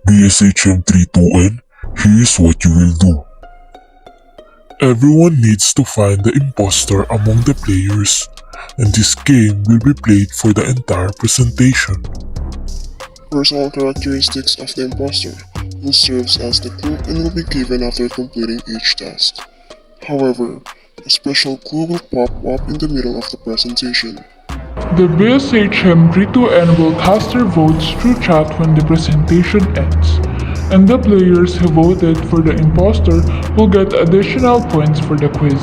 BSHM 32N, here's what you will do. Everyone needs to find the imposter among the players, and this game will be played for the entire presentation. Personal characteristics of the imposter, who serves as the clue and will be given after completing each task. However, a special clue will pop up in the middle of the presentation. The BSHM 32N will cast their votes through chat when the presentation ends, and the players who voted for the imposter will get additional points for the quiz.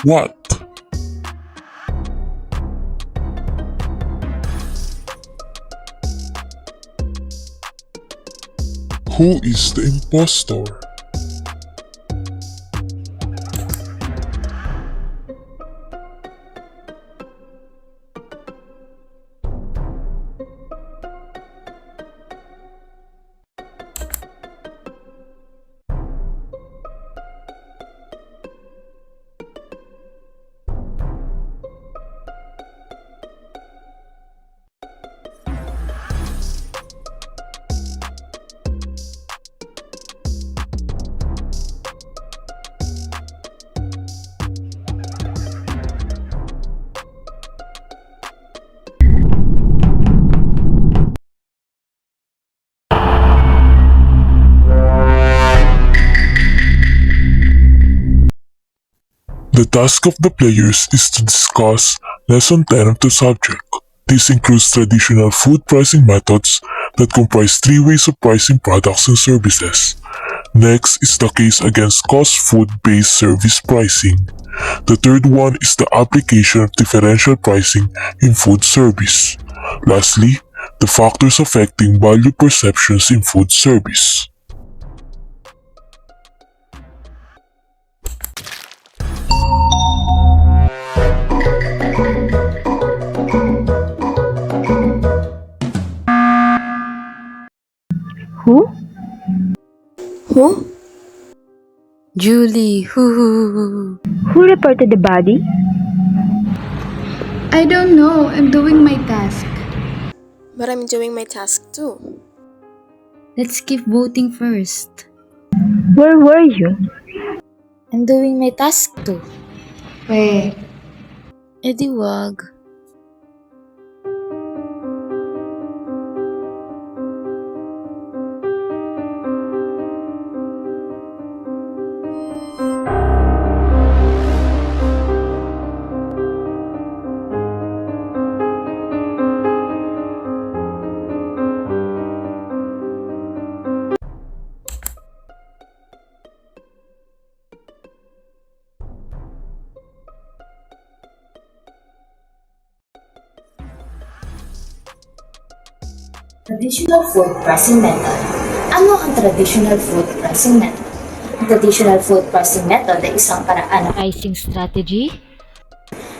What? Who is the impostor? The task of the players is to discuss Lesson 10 of the subject. This includes traditional food pricing methods that comprise 3 ways of pricing products and services. Next is the case against cost food-based service pricing. The third one is the application of differential pricing in food service. Lastly, the factors affecting value perceptions in food service. Who? Who? Julie, who? Who reported the body? I don't know. I'm doing my task. But I'm doing my task too. Let's keep voting first. Where were you? I'm doing my task too. Wait. Eh di wag. Traditional food pricing method. Ano ang traditional food pricing method? Ang traditional food pricing method ay isang paraan ng Pricing strategy?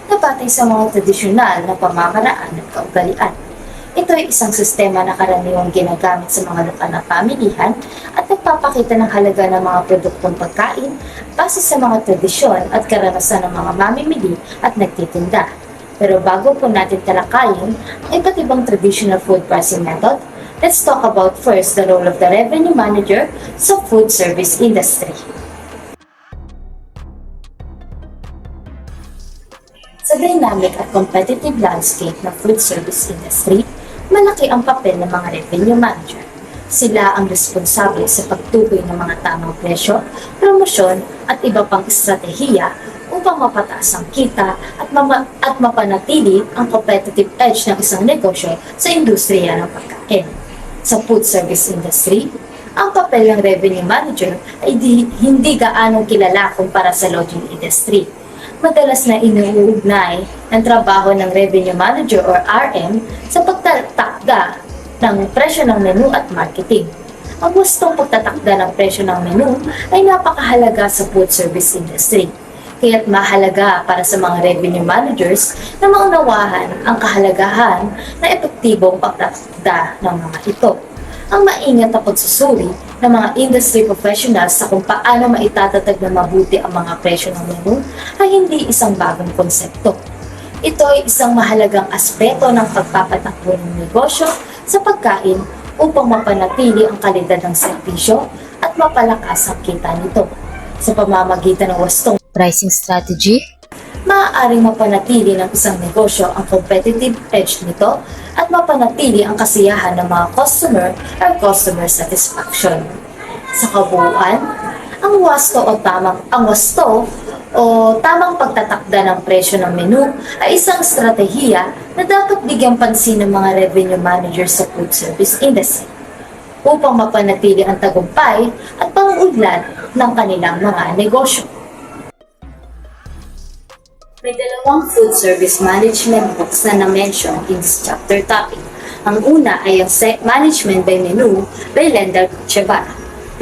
na batay sa mga tradisyonal na pamamaraan at kaugalian. Ito ay isang sistema na karaniwang ginagamit sa mga lokal na pamilihan at nagpapakita ng halaga ng mga produktong pagkain base sa mga tradisyon at karanasan ng mga mamimili at nagtitinda. Pero bago po natin talakayin ang iba't ibang traditional food pricing method, let's talk about first the role of the revenue manager sa food service industry. Sa dynamic at competitive landscape ng food service industry, malaki ang papel ng mga revenue manager. Sila ang responsable sa pagtukoy ng mga tamang presyo, promosyon at iba pang estratehiya upang mapataas ang kita at mapanatili ang competitive edge ng isang negosyo sa industriya ng pagkain. Sa food service industry, ang papel ng revenue manager ay hindi gaanong kilala kumpara sa lodging industry. Madalas na inuugnay ang trabaho ng revenue manager or RM sa pagtatakda ng presyo ng menu at marketing. Ang gustong pagtatakda ng presyo ng menu ay napakahalaga sa food service industry. Kaya't mahalaga para sa mga revenue managers na maunawahan ang kahalagahan na epektibong pagtatakda ng mga ito. Ang maingat na pagsusuri ng mga industry professionals sa kung paano maitatatag na mabuti ang mga presyo ng menu ay hindi isang bagong konsepto. Ito ay isang mahalagang aspeto ng pagpapatakbo ng negosyo sa pagkain upang mapanatili ang kalidad ng serbisyo at mapalakas ang kita nito. Sa pamamagitan ng wastong Pricing strategy? maaaring mapanatili ng isang negosyo ang competitive edge nito at mapanatili ang kasiyahan ng mga customer or customer satisfaction. Sa kabuuan, ang wasto o tamang pagtatakda ng presyo ng menu ay isang estratehiya na dapat bigyang pansin ng mga revenue managers sa food service industry upang mapanatili ang tagumpay at pang-unlad ng kanilang mga negosyo. May dalawang food service management books na na-mention in this chapter topic. Ang una ay ang Management by Menu by Lendal Kuchebar.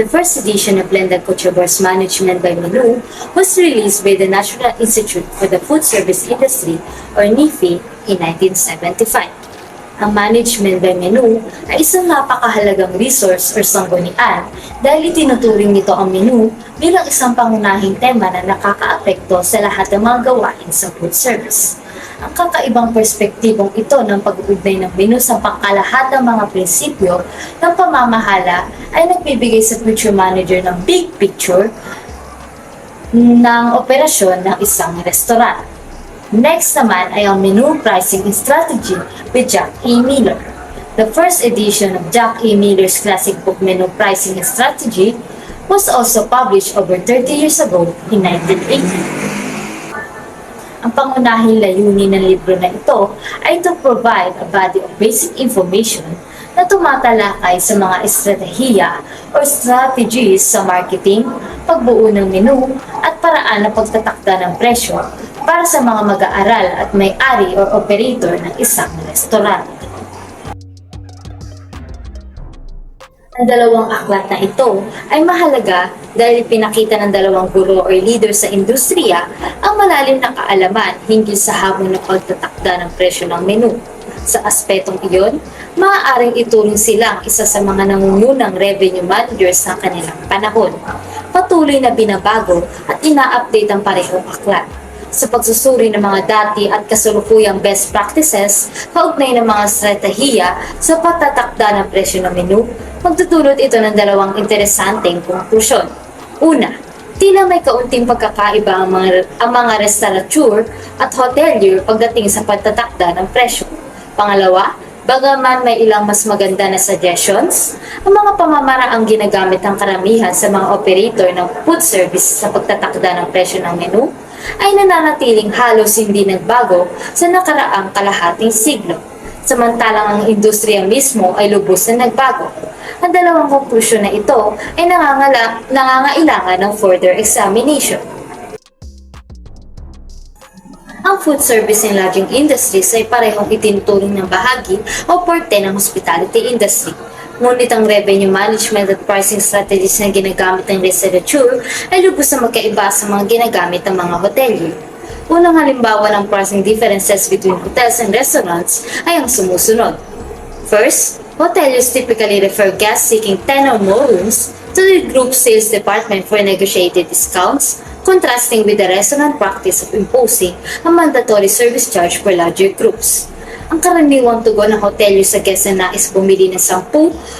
The first edition of Lendal Kuchebar's Management by Menu was released by the National Institute for the Food Service Industry or NIFI in 1975. Ang management by menu ay isang napakahalagang resource or sanggunian dahil itinuturing nito ang menu bilang isang pangunahing tema na nakakaapekto sa lahat ng mga gawain sa food service. Ang kakaibang perspektibong ito ng pag-uugnay ng menu sa pangkalahatang mga prinsipyo ng pamamahala ay nagbibigay sa future manager ng big picture ng operasyon ng isang restaurant. Next naman ay ang menu pricing strategy with Jack E. Miller. The first edition of Jack E. Miller's classic book Menu Pricing Strategy was also published over 30 years ago in 1980. Ang pangunahing layunin ng libro na ito ay to provide a body of basic information na tumatalakay sa mga estratehiya o strategies sa marketing, pagbuo ng menu, at paraan ng pagtatakda ng presyo para sa mga mag-aaral at may-ari o operator ng isang restaurant. Ang dalawang aklat na ito ay mahalaga dahil pinakita ng dalawang guro o leader sa industriya ang malalim na kaalaman hinggil sa hamon ng pagtatakda ng presyo ng menu. Sa aspetong iyon, maaaring ituring silang isa sa mga nangungunang revenue managers ng kanilang panahon. Patuloy na binabago at ina-update ang parehong aklat sa pagsusuri ng mga dati at kasalukuyang best practices, kaugnay ng mga estratehiya sa pagtatakda ng presyo ng menu, magtutulot ito ng dalawang interesanteng konklusyon. Una, tila may kaunting pagkakaiba ang mga restaurateur at hotelier pagdating sa pagtatakda ng presyo. Pangalawa, bagaman may ilang mas maganda na suggestions, ang mga pamamaraang ginagamit ng karamihan sa mga operator ng food service sa pagtatakda ng presyo ng menu ay nananatiling halos hindi nagbago sa nakaraang kalahating siglo, samantalang ang industriya mismo ay lubos na nagbago. Ang dalawang konklusyon na ito ay nangangailangan ng further examination. Ang food service and lodging industries ay parehong itinuturing ng bahagi o parte ng hospitality industry. Ngunit ang revenue management at pricing strategies na ginagamit ng restaurateur ay lubos na magkaiba sa mga ginagamit ng mga hotelier. Unang halimbawa ng pricing differences between hotels and restaurants ay ang sumusunod. First, hoteliers typically refer guests seeking 10 or more rooms to the group sales department for negotiated discounts, contrasting with the restaurant practice of imposing a mandatory service charge for larger groups. Ang karaniwang tugon ng hotelier sa guest na nais bumili ng 10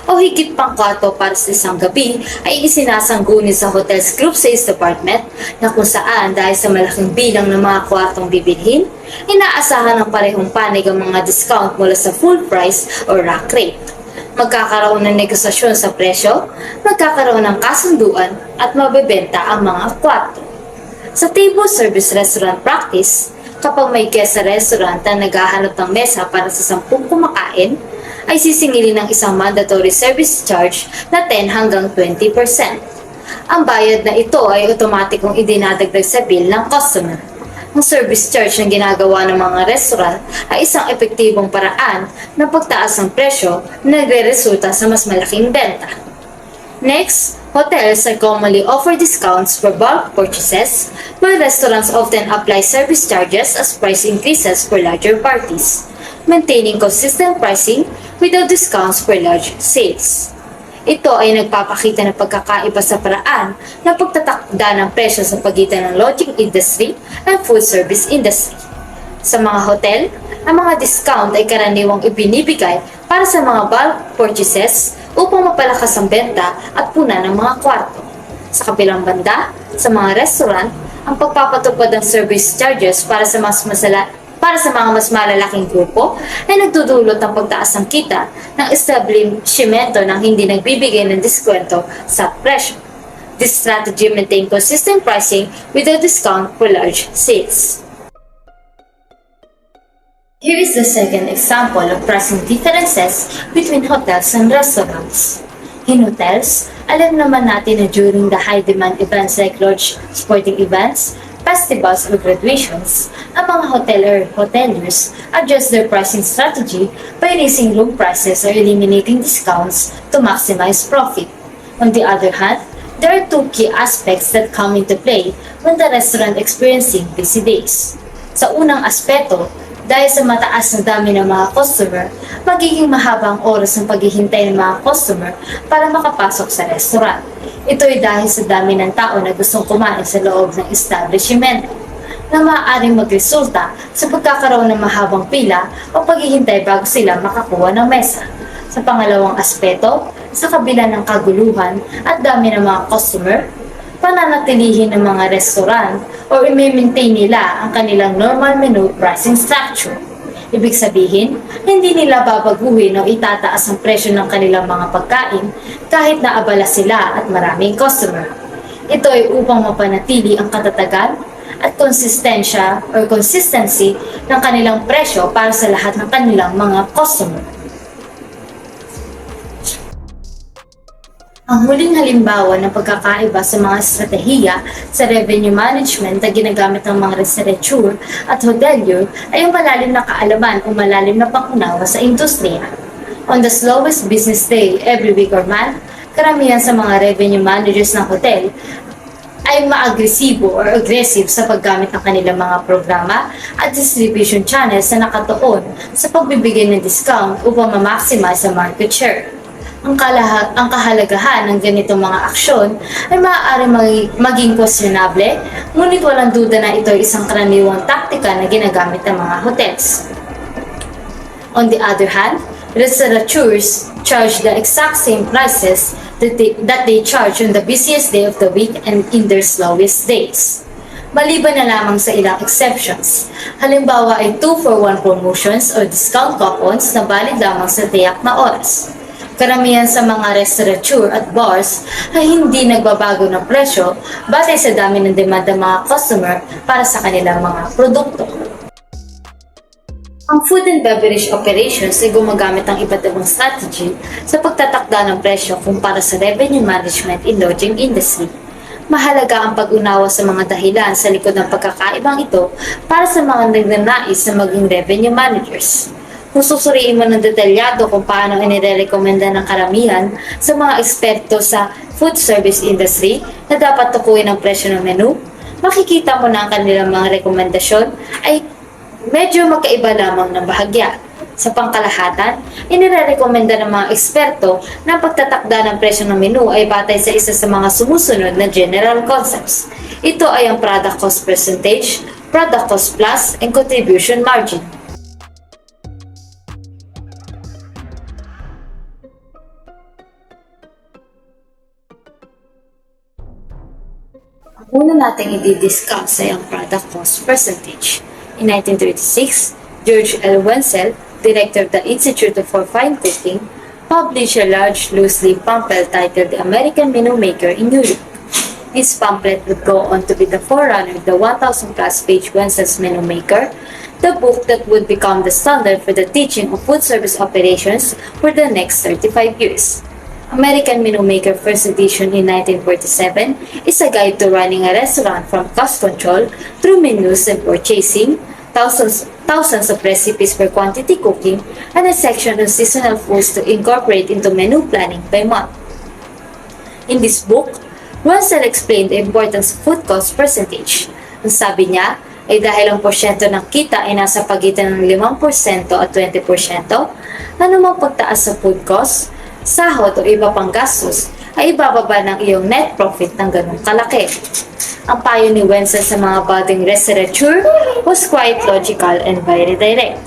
o higit pang kwarto para sa isang gabi ay isinasangguni sa hotel's group sales department na kung saan dahil sa malaking bilang ng mga kwartong bibilhin, inaasahan ng parehong panig ang mga discount mula sa full price o rack rate. Magkakaroon ng negosasyon sa presyo, magkakaroon ng kasunduan at mabebenta ang mga kwarto. Sa table service restaurant practice, kapag may guest sa restaurant na naghahanap ng mesa para sa 10 kumakain, ay sisingilin ng isang mandatory service charge na 10 hanggang 20%. Ang bayad na ito ay otomatikong idinadagdag sa bill ng customer. Ang service charge na ginagawa ng mga restaurant ay isang epektibong paraan ng pagtaas ng presyo na nagre-resulta sa mas malaking benta. Next, hotels are commonly offer discounts for bulk purchases, while restaurants often apply service charges as price increases for larger parties, maintaining consistent pricing without discounts for large sales. Ito ay nagpapakita ng pagkakaiba sa paraan ng pagtatakda ng presyo sa pagitan ng lodging industry at food service industry. Sa mga hotel, ang mga discount ay karaniwang ibinibigay para sa mga bulk purchases upang mapalakas ang benta at puna ng mga kwarto. Sa kabilang banda, sa mga restaurant, ang pagpapatupad ng service charges para sa mga mas malalaking grupo ay nagdudulot ng pagtaas ng kita ng establishmento nang hindi nagbibigay ng diskwento sa presyo. This strategy maintains consistent pricing without discount for large sales. Here is the second example of pricing differences between hotels and restaurants. In hotels, alam naman natin na during the high-demand events like large sporting events, festivals, or graduations, ang mga hoteliers adjust their pricing strategy by raising room prices or eliminating discounts to maximize profit. On the other hand, there are two key aspects that come into play when the restaurant experiencing busy days. Sa unang aspeto, dahil sa mataas na dami ng mga customer, magiging mahaba ang oras ng paghihintay ng mga customer para makapasok sa restaurant. Ito ay dahil sa dami ng tao na gustong kumain sa loob ng establishment na maaaring magresulta sa pagkakaroon ng mahabang pila o paghihintay bago sila makakuha ng mesa. Sa pangalawang aspeto, sa kabila ng kaguluhan at dami ng mga customer, pananatilihin ng mga restaurant o i-maintain nila ang kanilang normal menu pricing structure. Ibig sabihin, hindi nila babaguhin o itataas ang presyo ng kanilang mga pagkain kahit na abala sila at maraming customer. Ito ay upang mapanatili ang katatagan at consistency ng kanilang presyo para sa lahat ng kanilang mga customer. Ang huling halimbawa ng pagkakaiba sa mga estratehiya sa revenue management na ginagamit ng mga restaurateur at hotelier ay ang malalim na kaalaman o malalim na pangunawa sa industriya. On the slowest business day every week or month, karamihan sa mga revenue managers ng hotel ay maagresibo or aggressive sa paggamit ng kanilang mga programa at distribution channels na nakatuon sa pagbibigay ng discount upang ma-maximize ang market share. Ang kahalagahan ng ganitong mga aksyon ay maaaring maging questionable, ngunit walang duda na ito ay isang karaniwang taktika na ginagamit ng mga hotels. On the other hand, restaurateurs charge the exact same prices that they charge on the busiest day of the week and in their slowest days. Maliban na lamang sa ilang exceptions. Halimbawa ay 2-for-1 promotions o discount coupons na valid lamang sa tiyak na oras. Karamihan sa mga restaurateur at bars ay hindi nagbabago ng presyo batay sa dami ng demand ng mga customer para sa kanilang mga produkto. Ang food and beverage operations ay gumagamit ng iba't ibang strategy sa pagtatakda ng presyo kumpara sa revenue management in lodging industry. Mahalaga ang pag-unawa sa mga dahilan sa likod ng pagkakaibang ito para sa mga nagnanais na maging revenue managers. Kung susuriin mo ng detalyado kung paano inirekomenda ng karamihan sa mga eksperto sa food service industry na dapat tukuyin ang presyo ng menu, makikita mo na ang kanilang mga rekomendasyon ay medyo magkaiba lamang ng bahagya. Sa pangkalahatan, inirekomenda ng mga eksperto na ang pagtatakda ng presyo ng menu ay batay sa isa sa mga sumusunod na general concepts. Ito ay ang product cost percentage, product cost plus, and contribution margin. Una natin i-discuss ay ang product cost percentage. In 1936, George L. Wenzel, director of the Institute for Fine Cooking, published a large loose-leaf pamphlet titled The American Menu Maker in New York. This pamphlet would go on to be the forerunner of the 1,000-plus page Wenzel's Menu Maker, the book that would become the standard for the teaching of food service operations for the next 35 years. American Menu Maker first edition in 1947 is a guide to running a restaurant from cost control through menus and purchasing, thousands of recipes for quantity cooking, and a section on seasonal foods to incorporate into menu planning by month. In this book, Wenzel explained the importance of food cost percentage. Ang sabi niya ay dahil ang porsyento ng kita ay nasa pagitan ng 5% at 20%, anumang pagtaas sa food cost, sahod o iba pang gastos ay ibababa ng iyong net profit ng ganong kalaki. Ang payo ni Wenzel sa mga budding restaurateur was quite logical and very direct.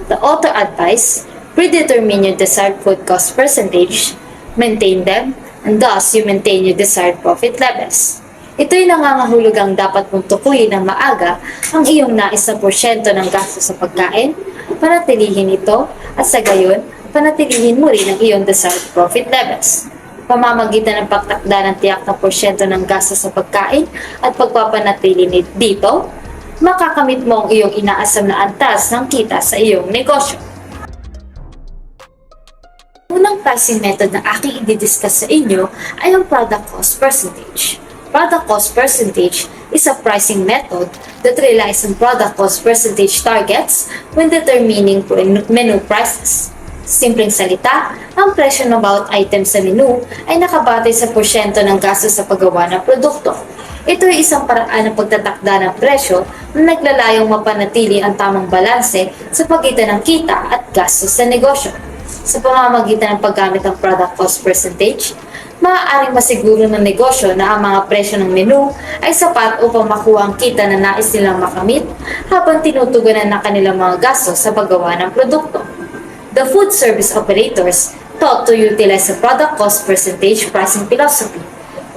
The author advised, predetermine your desired food cost percentage, maintain them, and thus you maintain your desired profit levels. Ito'y nangangahulugang dapat mong tukuyin ng maaga ang iyong nais na porsyento ng gasto sa pagkain, panatilihin ito, at sa gayon, panatilihin mo rin ang iyong desired profit levels. Pamamagitan ng pagtakda ng tiyak na porsyento ng gasto sa pagkain at pagpapanatili dito, makakamit mo ang iyong inaasam na antas ng kita sa iyong negosyo. Unang pricing method na aking i-discuss sa inyo ay ang product cost percentage. Product cost percentage is a pricing method that relies on product cost percentage targets when determining menu prices. Simpleng salita, ang presyo ng bawat item sa menu ay nakabatay sa porsyento ng gasto sa paggawa ng produkto. Ito ay isang paraan ng pagtatakda ng presyo na naglalayong mapanatili ang tamang balanse sa pagitan ng kita at gastos sa negosyo. Sa pamamagitan ng paggamit ng product cost percentage, maaaring masiguro ng negosyo na ang mga presyo ng menu ay sapat upang makuha ang kita na nais nilang makamit habang tinutugunan ng kanilang mga gastos sa paggawa ng produkto. The food service operators taught to utilize a product cost percentage pricing philosophy,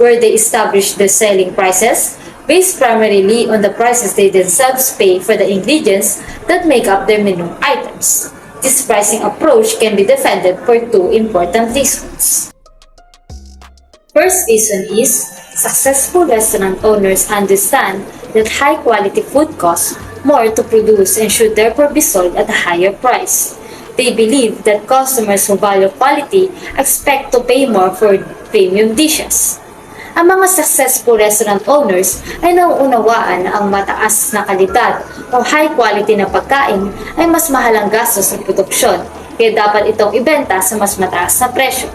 where they establish their selling prices based primarily on the prices they themselves pay for the ingredients that make up their menu items. This pricing approach can be defended for two important reasons. First reason is, successful restaurant owners understand that high-quality food costs more to produce and should therefore be sold at a higher price. They believe that customers who value quality expect to pay more for premium dishes. Ang mga successful restaurant owners ay nauunawaan na ang mataas na kalidad o high quality na pagkain ay mas mahal ang gastos sa produksyon, kaya dapat itong ibenta sa mas mataas na presyo.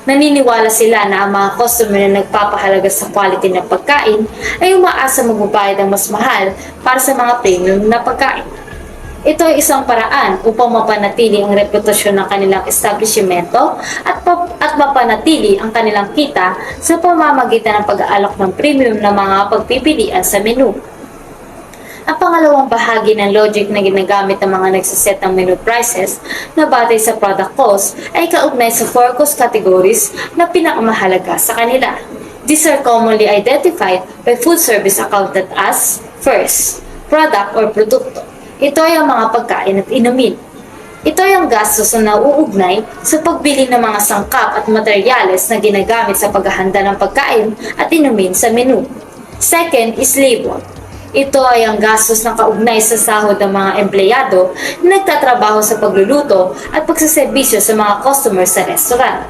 Naniniwala sila na ang mga customer na nagpapahalaga sa quality ng pagkain ay umaasa magbabayad ng mas mahal para sa mga premium na pagkain. Ito ay isang paraan upang mapanatili ang reputasyon ng kanilang establishmento at mapanatili ang kanilang kita sa pamamagitan ng pag-aalok ng premium na mga pagpipilian sa menu. Ang pangalawang bahagi ng logic na ginagamit ng mga nagsiset ng menu prices na batay sa product cost ay kaugnay sa 4 cost categories na pinakamahalaga sa kanila. These are commonly identified by food service accountant as: first, product or produkto. Ito ay ang mga pagkain at inumin. Ito ay ang gastos na nauugnay sa pagbili ng mga sangkap at materyales na ginagamit sa paghahanda ng pagkain at inumin sa menu. Second is labor. Ito ay ang gastos na kaugnay sa sahod ng mga empleyado na nagtatrabaho sa pagluluto at pagsaserbisyo sa mga customers sa restaurant.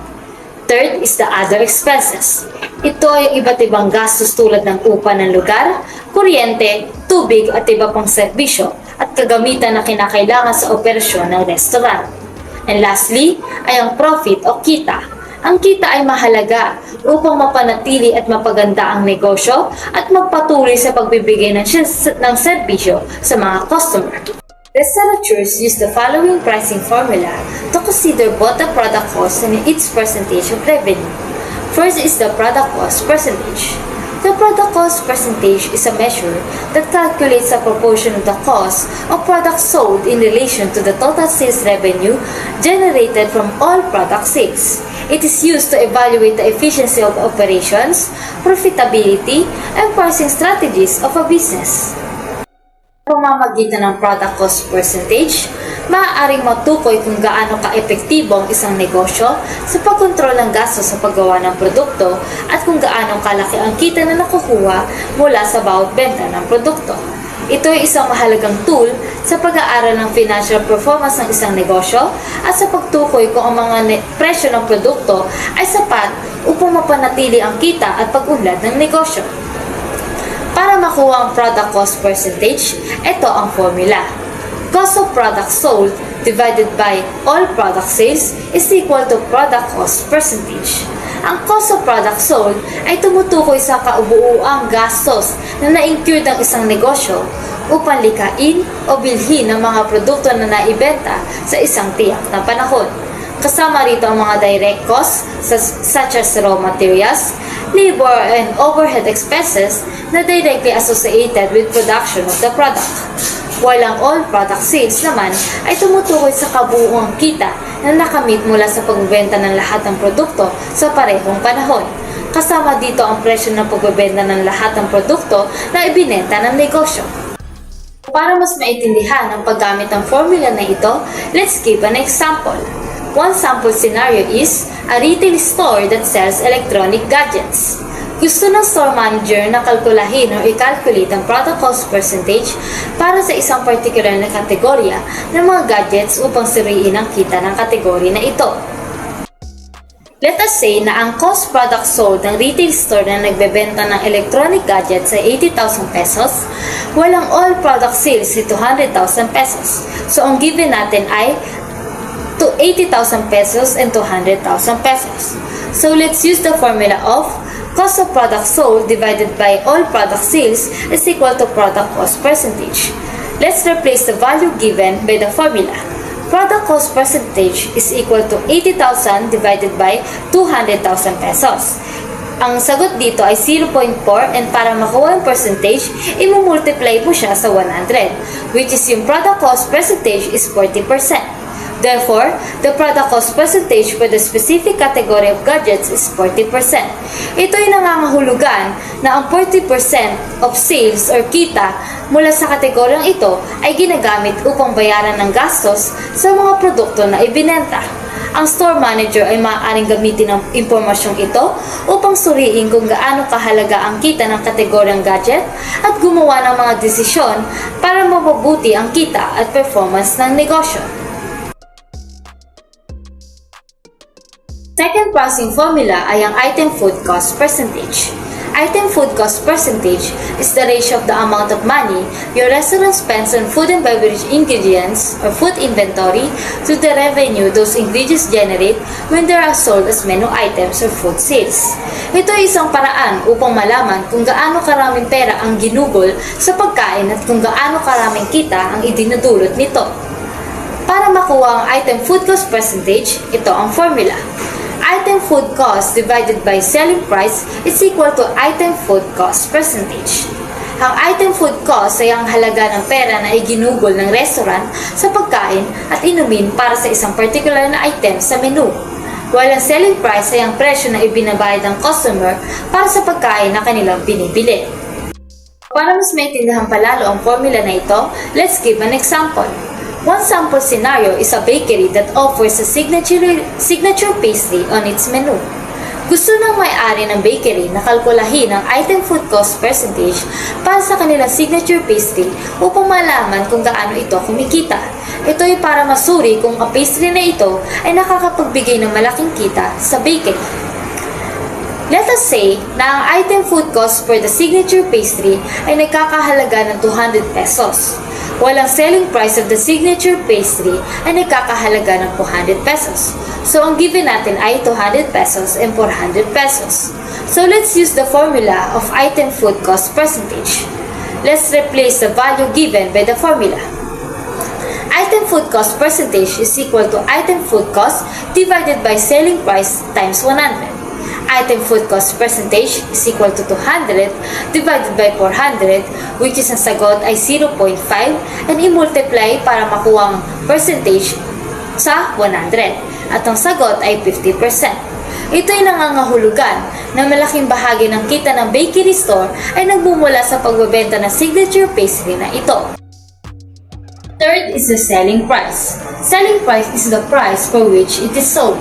Third is the other expenses. Ito ay iba't ibang gastos tulad ng upa ng lugar, kuryente, tubig at iba pang serbisyo at kagamitan na kinakailangan sa operasyon ng restaurant. And lastly, ay ang profit o kita. Ang kita ay mahalaga upang mapanatili at mapaganda ang negosyo at magpatuloy sa pagbibigay ng serbisyo sa mga customer. Restaurateurs use the following pricing formula to consider both the product cost and its percentage of revenue. First is the product cost percentage. The product cost percentage is a measure that calculates the proportion of the cost of products sold in relation to the total sales revenue generated from all product sales. It is used to evaluate the efficiency of operations, profitability, and pricing strategies of a business. Pamamagitan ng product cost percentage, maaaring matukoy kung gaano ka-epektibo ang isang negosyo sa pagkontrol ng gastos sa paggawa ng produkto at kung gaano kalaki ang kita na nakukuha mula sa bawat benta ng produkto. Ito ay isang mahalagang tool sa pag-aaral ng financial performance ng isang negosyo at sa pagtukoy kung ang mga presyo ng produkto ay sapat upang mapanatili ang kita at pag-unlad ng negosyo. Para makuha ang product cost percentage, ito ang formula. Cost of product sold divided by all product sales is equal to product cost percentage. Ang cost of product sold ay tumutukoy sa kaubuuang gastos na na-incurred ng isang negosyo upang likain o bilhin ng mga produkto na naibenta sa isang tiyak na panahon. Kasama rito ang mga direct costs such as raw materials, labor, and overhead expenses na directly associated with production of the product. While ang all product sales naman ay tumutukoy sa kabuuang kita na nakamit mula sa pagbebenta ng lahat ng produkto sa parehong panahon. Kasama dito ang presyo ng pagbebenta ng lahat ng produkto na ibinenta ng negosyo. Para mas maintindihan ang paggamit ng formula na ito, let's give an example. One sample scenario is a retail store that sells electronic gadgets. Gusto ng store manager na kalkulahin o i-calculate ang product cost percentage para sa isang particular na kategorya ng mga gadgets upang suriin ang kita ng kategory na ito. Let us say na ang cost product sold ng retail store na nagbebenta ng electronic gadgets ay 80,000 pesos, walang all product sales ay 200,000 pesos. So ang given natin ay to 80,000 pesos and 200,000 pesos. So let's use the formula of cost of product sold divided by all product sales is equal to product cost percentage. Let's replace the value given by the formula. Product cost percentage is equal to 80,000 divided by 200,000 pesos. Ang sagot dito ay 0.4 and para makuha ang percentage, i-multiply mo siya sa 100, which is yung product cost percentage is 40%. Therefore, the product cost percentage for the specific category of gadgets is 40%. Ito ay nangangahulugan na ang 40% of sales or kita mula sa kategoryang ito ay ginagamit upang bayaran ng gastos sa mga produkto na ibinenta. Ang store manager ay maaaring gamitin ang impormasyong ito upang suriin kung gaano kahalaga ang kita ng kategoryang gadget at gumawa ng mga desisyon para mapabuti ang kita at performance ng negosyo. Second pricing formula ay ang item food cost percentage. Item food cost percentage is the ratio of the amount of money your restaurant spends on food and beverage ingredients or food inventory to the revenue those ingredients generate when they are sold as menu items or food sales. Ito ay isang paraan upang malaman kung gaano karaming pera ang ginugol sa pagkain at kung gaano karaming kita ang idinudulot nito. Para makuha ang item food cost percentage, ito ang formula. Item food cost divided by selling price is equal to item food cost percentage. Ang item food cost ay ang halaga ng pera na iginugol ng restaurant sa pagkain at inumin para sa isang particular na item sa menu. While ang selling price ay ang presyo na ibinabayad ng customer para sa pagkain na kanilang binibili. Para mas maintindihan palalo ang formula na ito, let's give an example. One sample scenario is a bakery that offers a signature pastry on its menu. Gusto ng may-ari ng bakery na kalkulahin ang item food cost percentage para sa kanilang signature pastry upang malaman kung gaano ito kumikita. Ito ay para masuri kung ang pastry na ito ay nakakapagbigay ng malaking kita sa bakery. Let us say na ang item food cost for the signature pastry ay nagkakahalaga ng 200 pesos. While ang selling price of the signature pastry ay nagkakahalaga ng 400 pesos. So ang given natin ay 200 pesos and 400 pesos. So let's use the formula of item food cost percentage. Let's replace the value given by the formula. Item food cost percentage is equal to item food cost divided by selling price times 100. Item food cost percentage is equal to 200 divided by 400, which is ang sagot ay 0.5 and i-multiply para makuha ang percentage sa 100 at ang sagot ay 50%. Ito ay nangangahulugan na malaking bahagi ng kita ng bakery store ay nagmumula sa pagbebenta ng signature pastry na ito. Third is the selling price. Selling price is the price for which it is sold.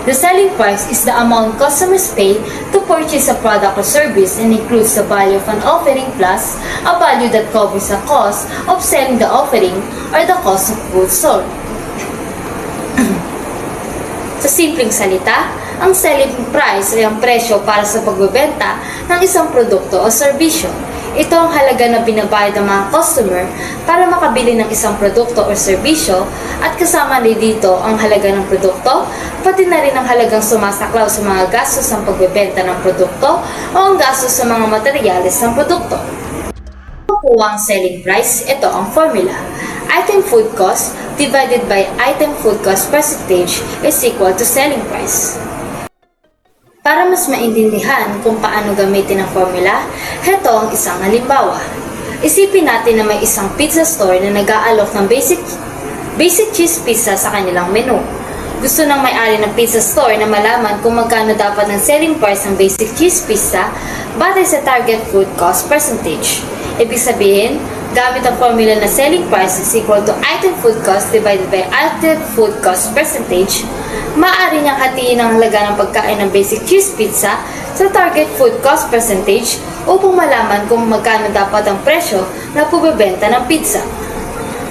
The selling price is the amount customers pay to purchase a product or service and includes the value of an offering plus a value that covers the cost of selling the offering or the cost of goods sold. Sa simpleng salita, ang selling price ay ang presyo para sa pagbebenta ng isang produkto o serbisyo. Ito ang halaga na binabayad ng mga customer para makabili ng isang produkto o serbisyo at kasama rin dito ang halaga ng produkto, pati na rin ang halagang sumasaklaw sa mga gastos ng pagbebenta ng produkto o ang gastos sa mga materyales ng produkto. Kukuha ang selling price, ito ang formula. Item food cost divided by item food cost percentage is equal to selling price. Para mas maintindihan kung paano gamitin ang formula, heto ang isang halimbawa. Isipin natin na may isang pizza store na nag-aalok ng basic cheese pizza sa kanilang menu. Gusto ng may-ari ng pizza store na malaman kung magkano dapat ang selling price ng basic cheese pizza batay sa target food cost percentage. Ibig sabihin, gamit ang formula na selling price is equal to item food cost divided by item food cost percentage, maaari niyang hatiin ang halaga ng pagkain ng basic cheese pizza sa target food cost percentage upang malaman kung magkano dapat ang presyo na pubebenta ng pizza.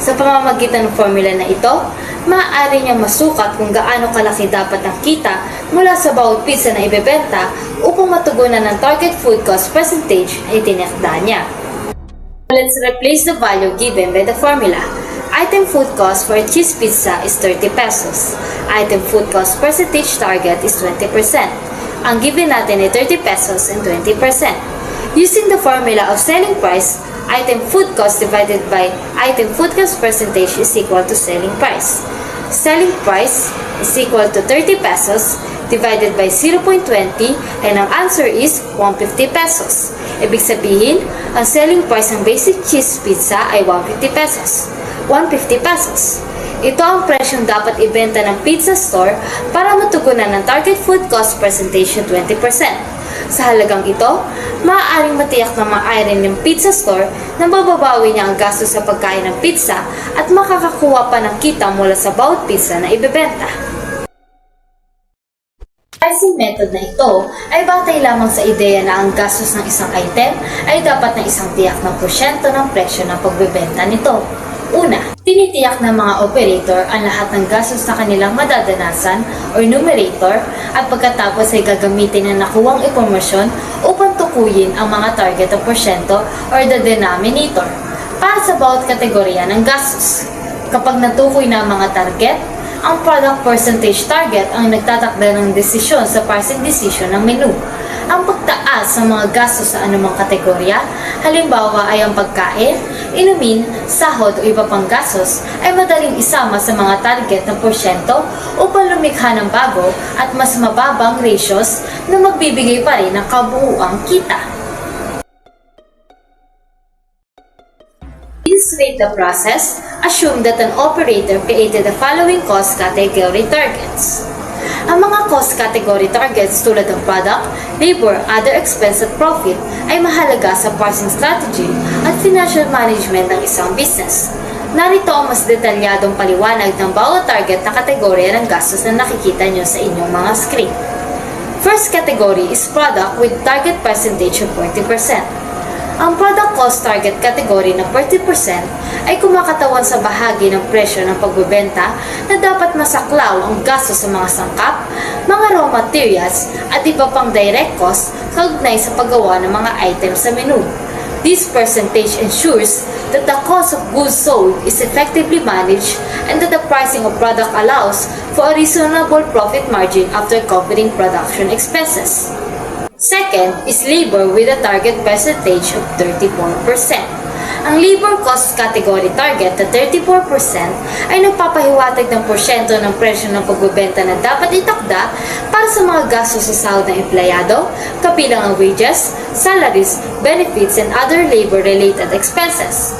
Sa pamamagitan ng formula na ito, maaari niyang masukat kung gaano kalaki dapat ang kita mula sa bawat pizza na ibebenta upang matugunan ng target food cost percentage na itinakda niya. Let's replace the value given by the formula. Item food cost for a cheese pizza is 30 pesos. Item food cost percentage target is 20%. Ang given natin ay 30 pesos and 20%. Using the formula of selling price, item food cost divided by item food cost percentage is equal to selling price. Selling price is equal to 30 pesos divided by 0.20 and ang answer is 150 pesos. Ibig sabihin, ang selling price ng basic cheese pizza ay 150 pesos. 150 pesos. Ito ang presyong dapat ibenta ng pizza store para matugunan ng target food cost percentage na 20%. Sa halagang ito, maaaring matiyak na maaari ng pizza store na mababawi niya ang gasto sa pagkain ng pizza at makakakuha pa ng kita mula sa bawat pizza na ibebenta. Pricing method na ito ay batay lamang sa ideya na ang gastos ng isang item ay dapat na isang tiyak ng porsyento ng presyo ng pagbebenta nito. Una, tinitiyak ng mga operator ang lahat ng gastos na kanilang madadanasan or numerator at pagkatapos ay gagamitin ang nakuwang impormasyon upang tukuyin ang mga target o porsyento or the denominator para sa bawat kategorya ng gastos. Kapag natukoy na ang mga target, ang product percentage target ang nagtatakda ng desisyon sa pricing decision ng menu. Ang pagtaas ng mga gastos sa anumang kategorya, halimbawa ay ang pagkain, inumin, sahod o iba pang gastos, ay madaling isama sa mga target ng porsyento upang lumikha ng bago at mas mababang ratios na magbibigay pa rin ng kabuuang kita. Illustrate the process, assume that an operator created the following cost category targets. Ang mga cost category targets tulad ng product, labor, other expense at profit ay mahalaga sa pricing strategy at financial management ng isang business. Narito ang mas detalyadong paliwanag ng bawat target na kategorya ng gastos na nakikita nyo sa inyong mga screen. First category is product with target percentage of 40%. Ang product cost target category na 40% ay kumakatawan sa bahagi ng presyo ng pagbebenta na dapat masaklaw ang gasto sa mga sangkap, mga raw materials at iba pang direct cost kaugnay sa paggawa ng mga items sa menu. This percentage ensures that the cost of goods sold is effectively managed and that the pricing of product allows for a reasonable profit margin after covering production expenses. Second is labor with a target percentage of 34%. Ang labor cost category target na 34% ay nagpapahiwatig ng porsyento ng presyo ng pagbebenta na dapat itakda para sa mga gastos sa sahod ng empleyado, kabilang ang wages, salaries, benefits, and other labor-related expenses.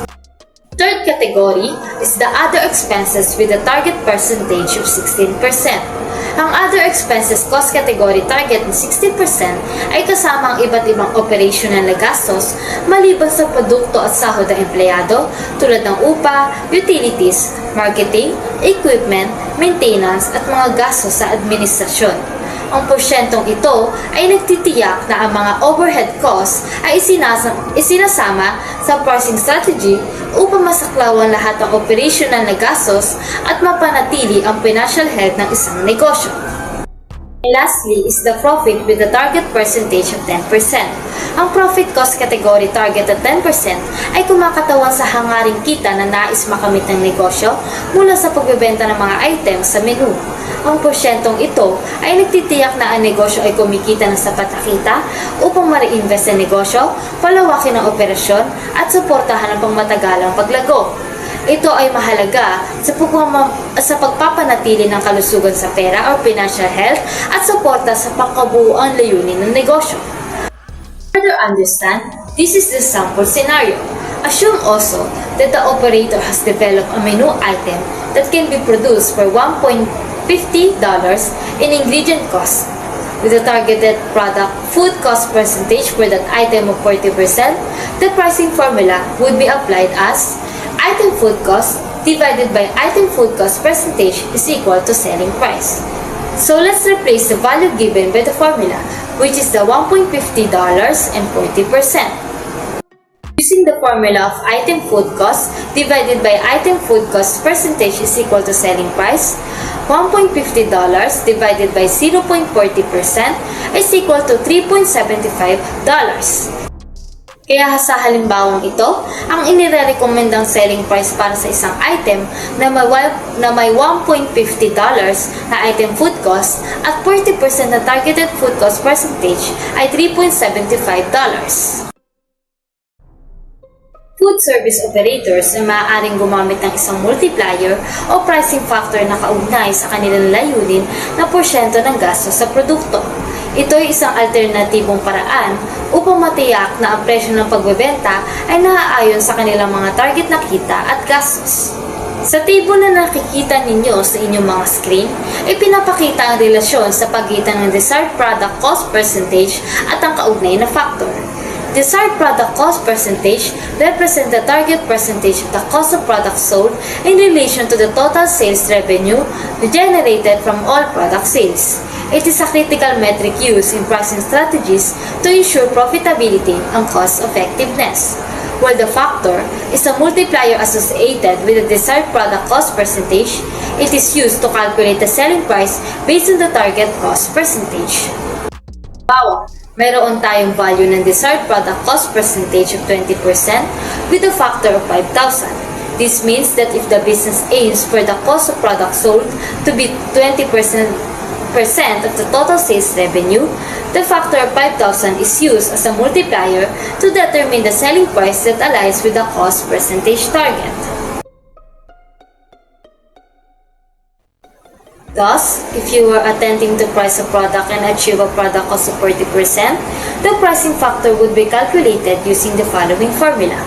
Third category is the other expenses with a target percentage of 16%. Ang other expenses cost category target ng 16% ay kasama ang iba't ibang operational na gastos maliban sa produkto at sahod ng empleyado tulad ng upa, utilities, marketing, equipment, maintenance at mga gastos sa administrasyon. Ang porsyentong ito ay nagtitiyak na ang mga overhead costs ay isinasama sa pricing strategy upang masaklaw ang lahat ng operational na gastos at mapanatili ang financial health ng isang negosyo. Lastly is the profit with the target percentage of 10%. Ang profit cost category target at 10% ay kumakatawan sa hangaring kita na nais makamit ng negosyo mula sa pagbebenta ng mga items sa menu. Ang porsyentong ito ay nagtitiyak na ang negosyo ay kumikita ng sapat na kita upang ma-reinvest sa negosyo, palawakin ang operasyon at suportahan ang pangmatagalang paglago. Ito ay mahalaga sa pagpapanatili ng kalusugan sa pera or financial health at suporta sa pangkabuuang layunin ng negosyo. To further understand, this is the sample scenario. Assume also that the operator has developed a menu item that can be produced for $1.50 in ingredient cost. With the targeted product food cost percentage for that item of 40%, the pricing formula would be applied as item food cost divided by item food cost percentage is equal to selling price. So let's replace the value given by the formula, which is the $1.50 and 40%. Using the formula of item food cost divided by item food cost percentage is equal to selling price, $1.50 divided by 0.40% is equal to $3.75. Kaya sa halimbawang ito, ang inirekomendang selling price para sa isang item na may $1.50 na item food cost at 40% na targeted food cost percentage ay $3.75. Food service operators ay maaaring gumamit ng isang multiplier o pricing factor na kaugnay sa kanilang layunin na porsyento ng gastos sa produkto. Ito ay isang alternatibong paraan upang matiyak na ang presyo ng pagbebenta ay naaayon sa kanilang mga target na kita at gastos. Sa table na nakikita ninyo sa inyong mga screen, ipinapakita ang relasyon sa pagitan ng desired product cost percentage at ang kaugnay na factor. Desired product cost percentage represents the target percentage of the cost of products sold in relation to the total sales revenue generated from all product sales. It is a critical metric used in pricing strategies to ensure profitability and cost effectiveness. While the factor is a multiplier associated with the desired product cost percentage, it is used to calculate the selling price based on the target cost percentage. Bawa, meron tayong value ng desired product cost percentage of 20% with a factor of 5,000. This means that if the business aims for the cost of product sold to be 20% of the total sales revenue, the factor of 5,000 is used as a multiplier to determine the selling price that aligns with the cost percentage target. Thus, if you were attempting to price a product and achieve a product cost of 40%, the pricing factor would be calculated using the following formula.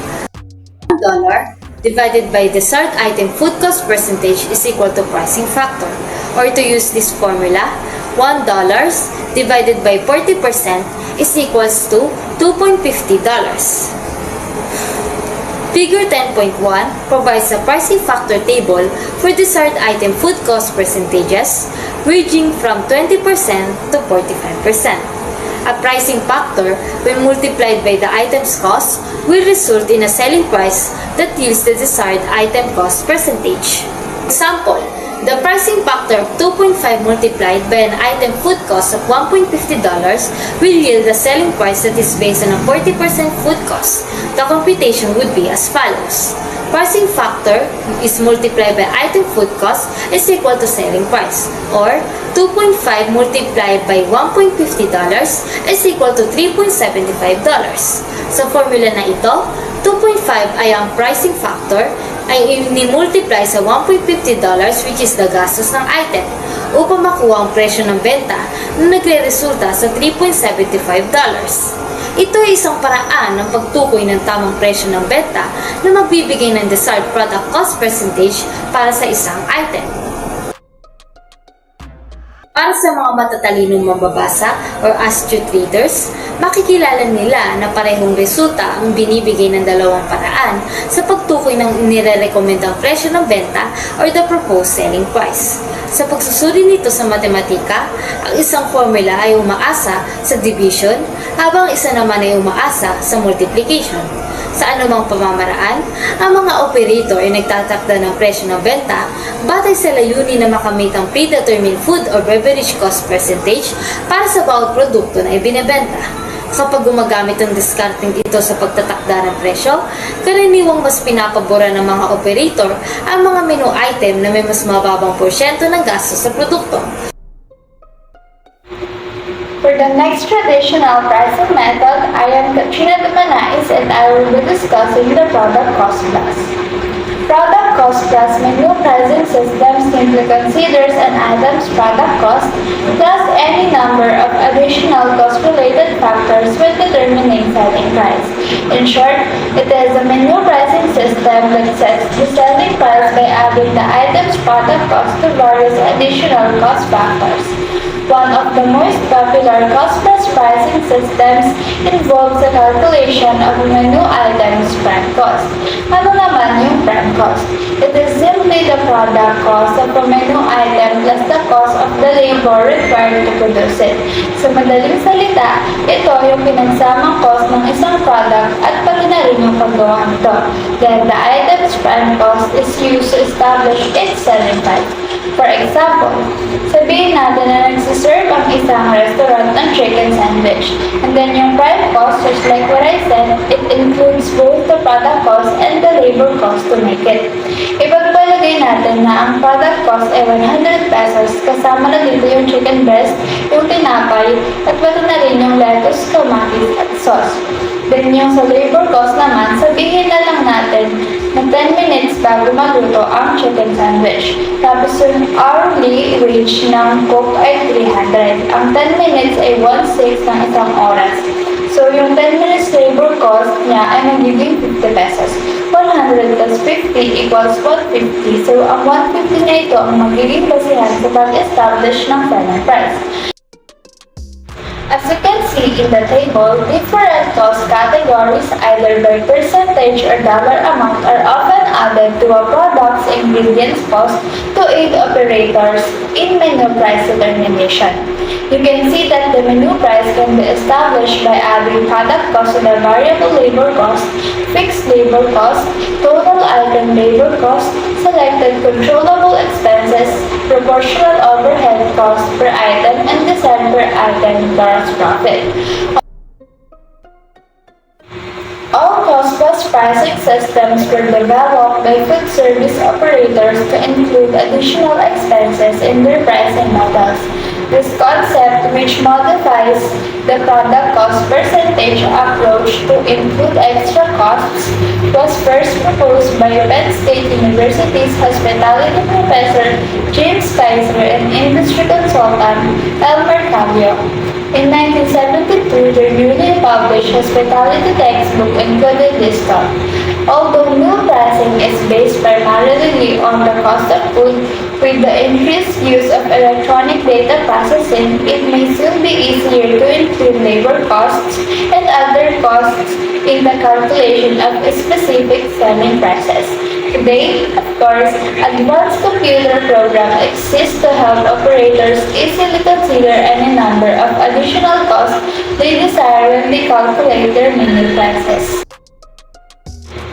$1 divided by desired item food cost percentage is equal to pricing factor. Or to use this formula, $1 divided by 40% is equals to $2.50. Figure 10.1 provides a pricing factor table for desired item food cost percentages ranging from 20% to 45%. A pricing factor, when multiplied by the item's cost, will result in a selling price that yields the desired item cost percentage. Example, the pricing factor of 2.5 multiplied by an item food cost of $1.50 will yield the selling price that is based on a 40% food cost. The computation would be as follows. Pricing factor is multiplied by item food cost is equal to selling price, or 2.5 multiplied by $1.50 is equal to $3.75. Sa formula na ito, 2.5 ay ang pricing factor ay ini-multiply sa $1.50 which is the gastos ng item upang makuha ang presyo ng benta na nagre-resulta sa $3.75. Ito ay isang paraan ng pagtukoy ng tamang presyo ng benta na magbibigay ng desired product cost percentage para sa isang item. Para sa mga matatalinong mambabasa or astute readers, makikilala nila na parehong resulta ang binibigay ng dalawang paraan sa pagtukoy ng nire-rekomendang presyo ng benta or the proposed selling price. Sa pagsusuri nito sa matematika, ang isang formula ay umaasa sa division habang isa naman ay umaasa sa multiplication. Sa anumang pamamaraan, ang mga operator ay nagtatakda ng presyo ng benta batay sa layunin na makamit ang predetermined food or beverage cost percentage para sa bawat produkto na ibinebenta. Kapag gumagamit ang discounting ito sa pagtatakda ng presyo, karaniwang mas pinapabora ng mga operator ang mga menu item na may mas mababang porsyento ng gasto sa produkto. For the next traditional pricing method, I am Katrina Dumanais and I will be discussing the product cost plus. Product cost plus menu pricing system simply considers an item's product cost plus any number of additional cost-related factors when determining selling price. In short, it is a menu pricing system that sets the selling price by adding the item's product cost to various additional cost factors. One of the most popular cost-plus pricing systems involves the calculation of a menu item's prime cost. Ano naman yung prime cost? It is simply the product cost of a menu item plus the cost of the labor required to produce it. Sa madaling salita, ito yung pinagsamang cost ng isang product at pati na rin yung paggawa nito. Then the item's prime cost is used to establish its selling price. For example, sabihin natin na nagsiserve ang isang restaurant ng chicken sandwich. And then yung prime cost, just like what I said, it includes both the product cost and the labor cost to make it. Ipagpalagay natin na ang product cost ay 100 pesos, kasama na dito yung chicken breast, yung tinapay, at pati na rin yung lettuce, kamatis, at sauce. Then yung sa labor cost naman, sabihin na lang natin na 10 minutes bago magluto ang chicken sandwich. Tapos yung hourly wage ng cook ay 300. Ang 10 minutes ay 1/6 ng isang oras. So yung 10 minutes labor cost niya ay magiging 50 pesos. 100 plus 50 equals 150. So ang 150 na ito ang magiging basihan sa pag-establish ng selling price. As you can see in the table, different cost categories either by percentage or dollar amount are often added to a product's ingredients cost to aid operators in menu price determination. You can see that the menu price can be established by adding product cost to the variable labor cost, fixed labor cost, total item labor cost, selected controllable expenses, proportional overhead cost per item, and the set per item gross profit. All cost-plus pricing systems were developed by food service operators to include additional expenses in their pricing models. This concept, which modifies the product cost percentage approach to include extra costs, was first proposed by Penn State University's hospitality professor James Kaiser and industry consultant Elmer Cavio. In 1972, their newly published hospitality textbook included this thought. Although meal pricing is based primarily on the cost of food, with the increased use of electronic data processing, it may soon be easier to include labor costs and other costs in the calculation of specific selling prices. Today, of course, advanced computer programs exist to help operators easily consider any number of additional costs they desire when they calculate their menu prices.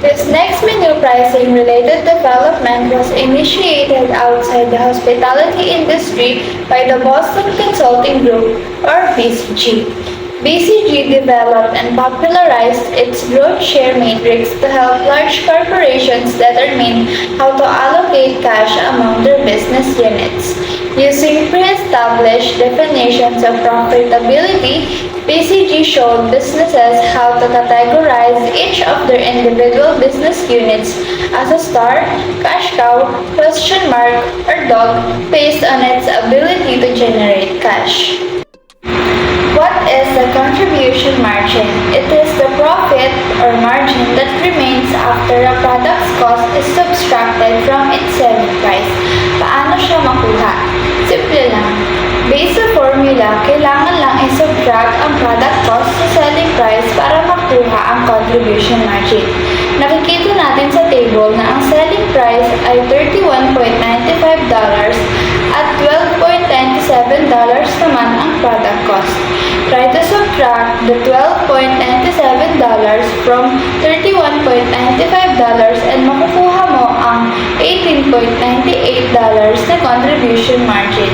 This next menu pricing related development was initiated outside the hospitality industry by the Boston Consulting Group, or BCG. BCG developed and popularized its growth share matrix to help large corporations determine how to allocate cash among their business units. Using pre-established definitions of profitability, BCG showed businesses how to categorize each of their individual business units as a star, cash cow, question mark, or dog based on its ability to generate cash. What is the contribution margin? It is the profit or margin that remains after a product's cost is subtracted from its selling price. Paano siya makuha? Simple lang. Based sa formula, kailangan lang i-subtract ang product cost sa selling price para makuha ang contribution margin. Nakikita natin sa table na ang selling price ay $31.95 at $12.97 naman ang product cost. Try to subtract the $12.97 from $31.95 and makukuha mo ang $18.98 na contribution margin.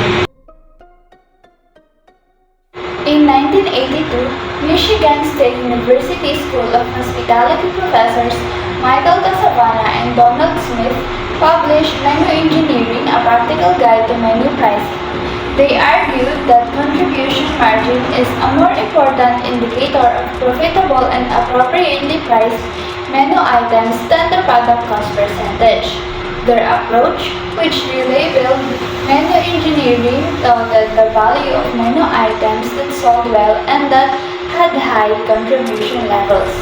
In 1982, Michigan State University School of Hospitality professors Michael Casavana and Donald Smith published Menu Engineering, a practical guide to menu pricing. They argued that contribution margin is a more important indicator of profitable and appropriately priced menu items than the product cost percentage. Their approach, which they labeled menu engineering, touted the value of menu items that sold well and that had high contribution levels.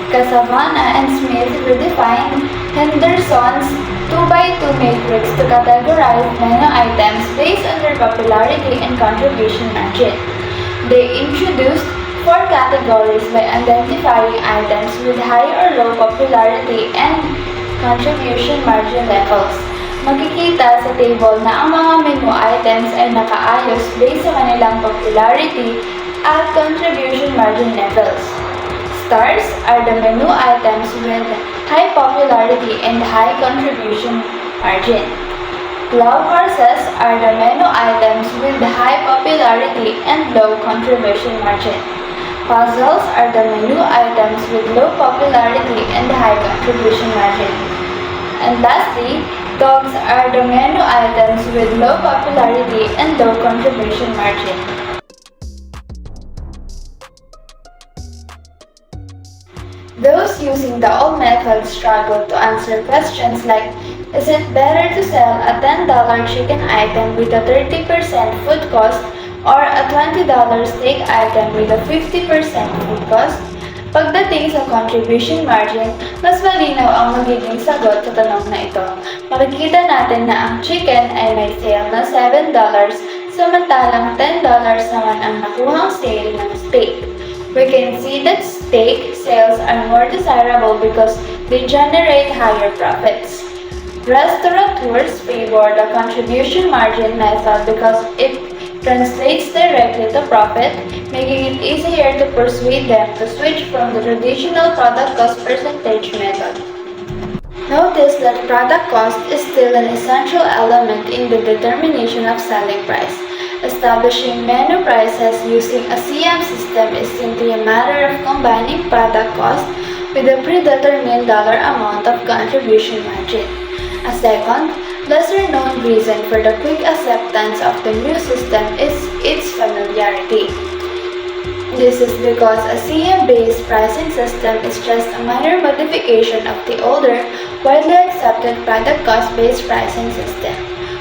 Casavana and Smith redefined Henderson's 2x2 matrix to categorize menu items based on their popularity and contribution margin. They introduced 4 categories by identifying items with high or low popularity and contribution margin levels. Makikita sa table na ang mga menu items ay nakaayos based sa kanilang popularity at contribution margin levels. Stars are the menu items with high popularity and high contribution margin. Love horses are the menu items with high popularity and low contribution margin. Puzzles are the menu items with low popularity and high contribution margin. And lastly, dogs are the menu items with low popularity and low contribution margin. Those using the old method struggled to answer questions like, is it better to sell a $10 chicken item with a 30% food cost or a $20 steak item with a 50% food cost? Pagdating sa contribution margin, mas malinaw ang magiging sagot sa tanong na ito. Makikita natin na ang chicken ay may sale na $7, samantalang $10 naman ang nakuhang sale ng steak. We can see that steak sales are more desirable because they generate higher profits. Restaurateurs favor the contribution margin method because it translates directly to profit, making it easier to persuade them to switch from the traditional product cost percentage method. Notice that product cost is still an essential element in the determination of selling price. Establishing menu prices using a CM system is simply a matter of combining product cost with a predetermined dollar amount of contribution margin. A second, lesser-known reason for the quick acceptance of the new system is its familiarity. This is because a CM-based pricing system is just a minor modification of the older, widely accepted product cost-based pricing system.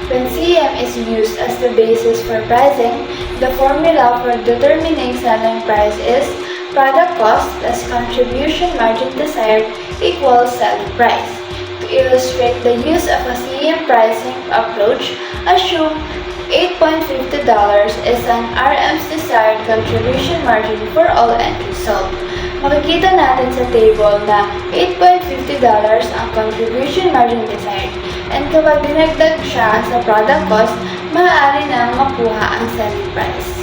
When CM is used as the basis for pricing, the formula for determining selling price is product cost plus contribution margin desired equals selling price. To illustrate the use of a CM pricing approach, assume $8.50 is an RM's desired contribution margin for all entries sold. Makikita natin sa table na $8.50 ang contribution margin desired, and kapag dinagdag siya sa product cost, maaari nang makuha ang selling price.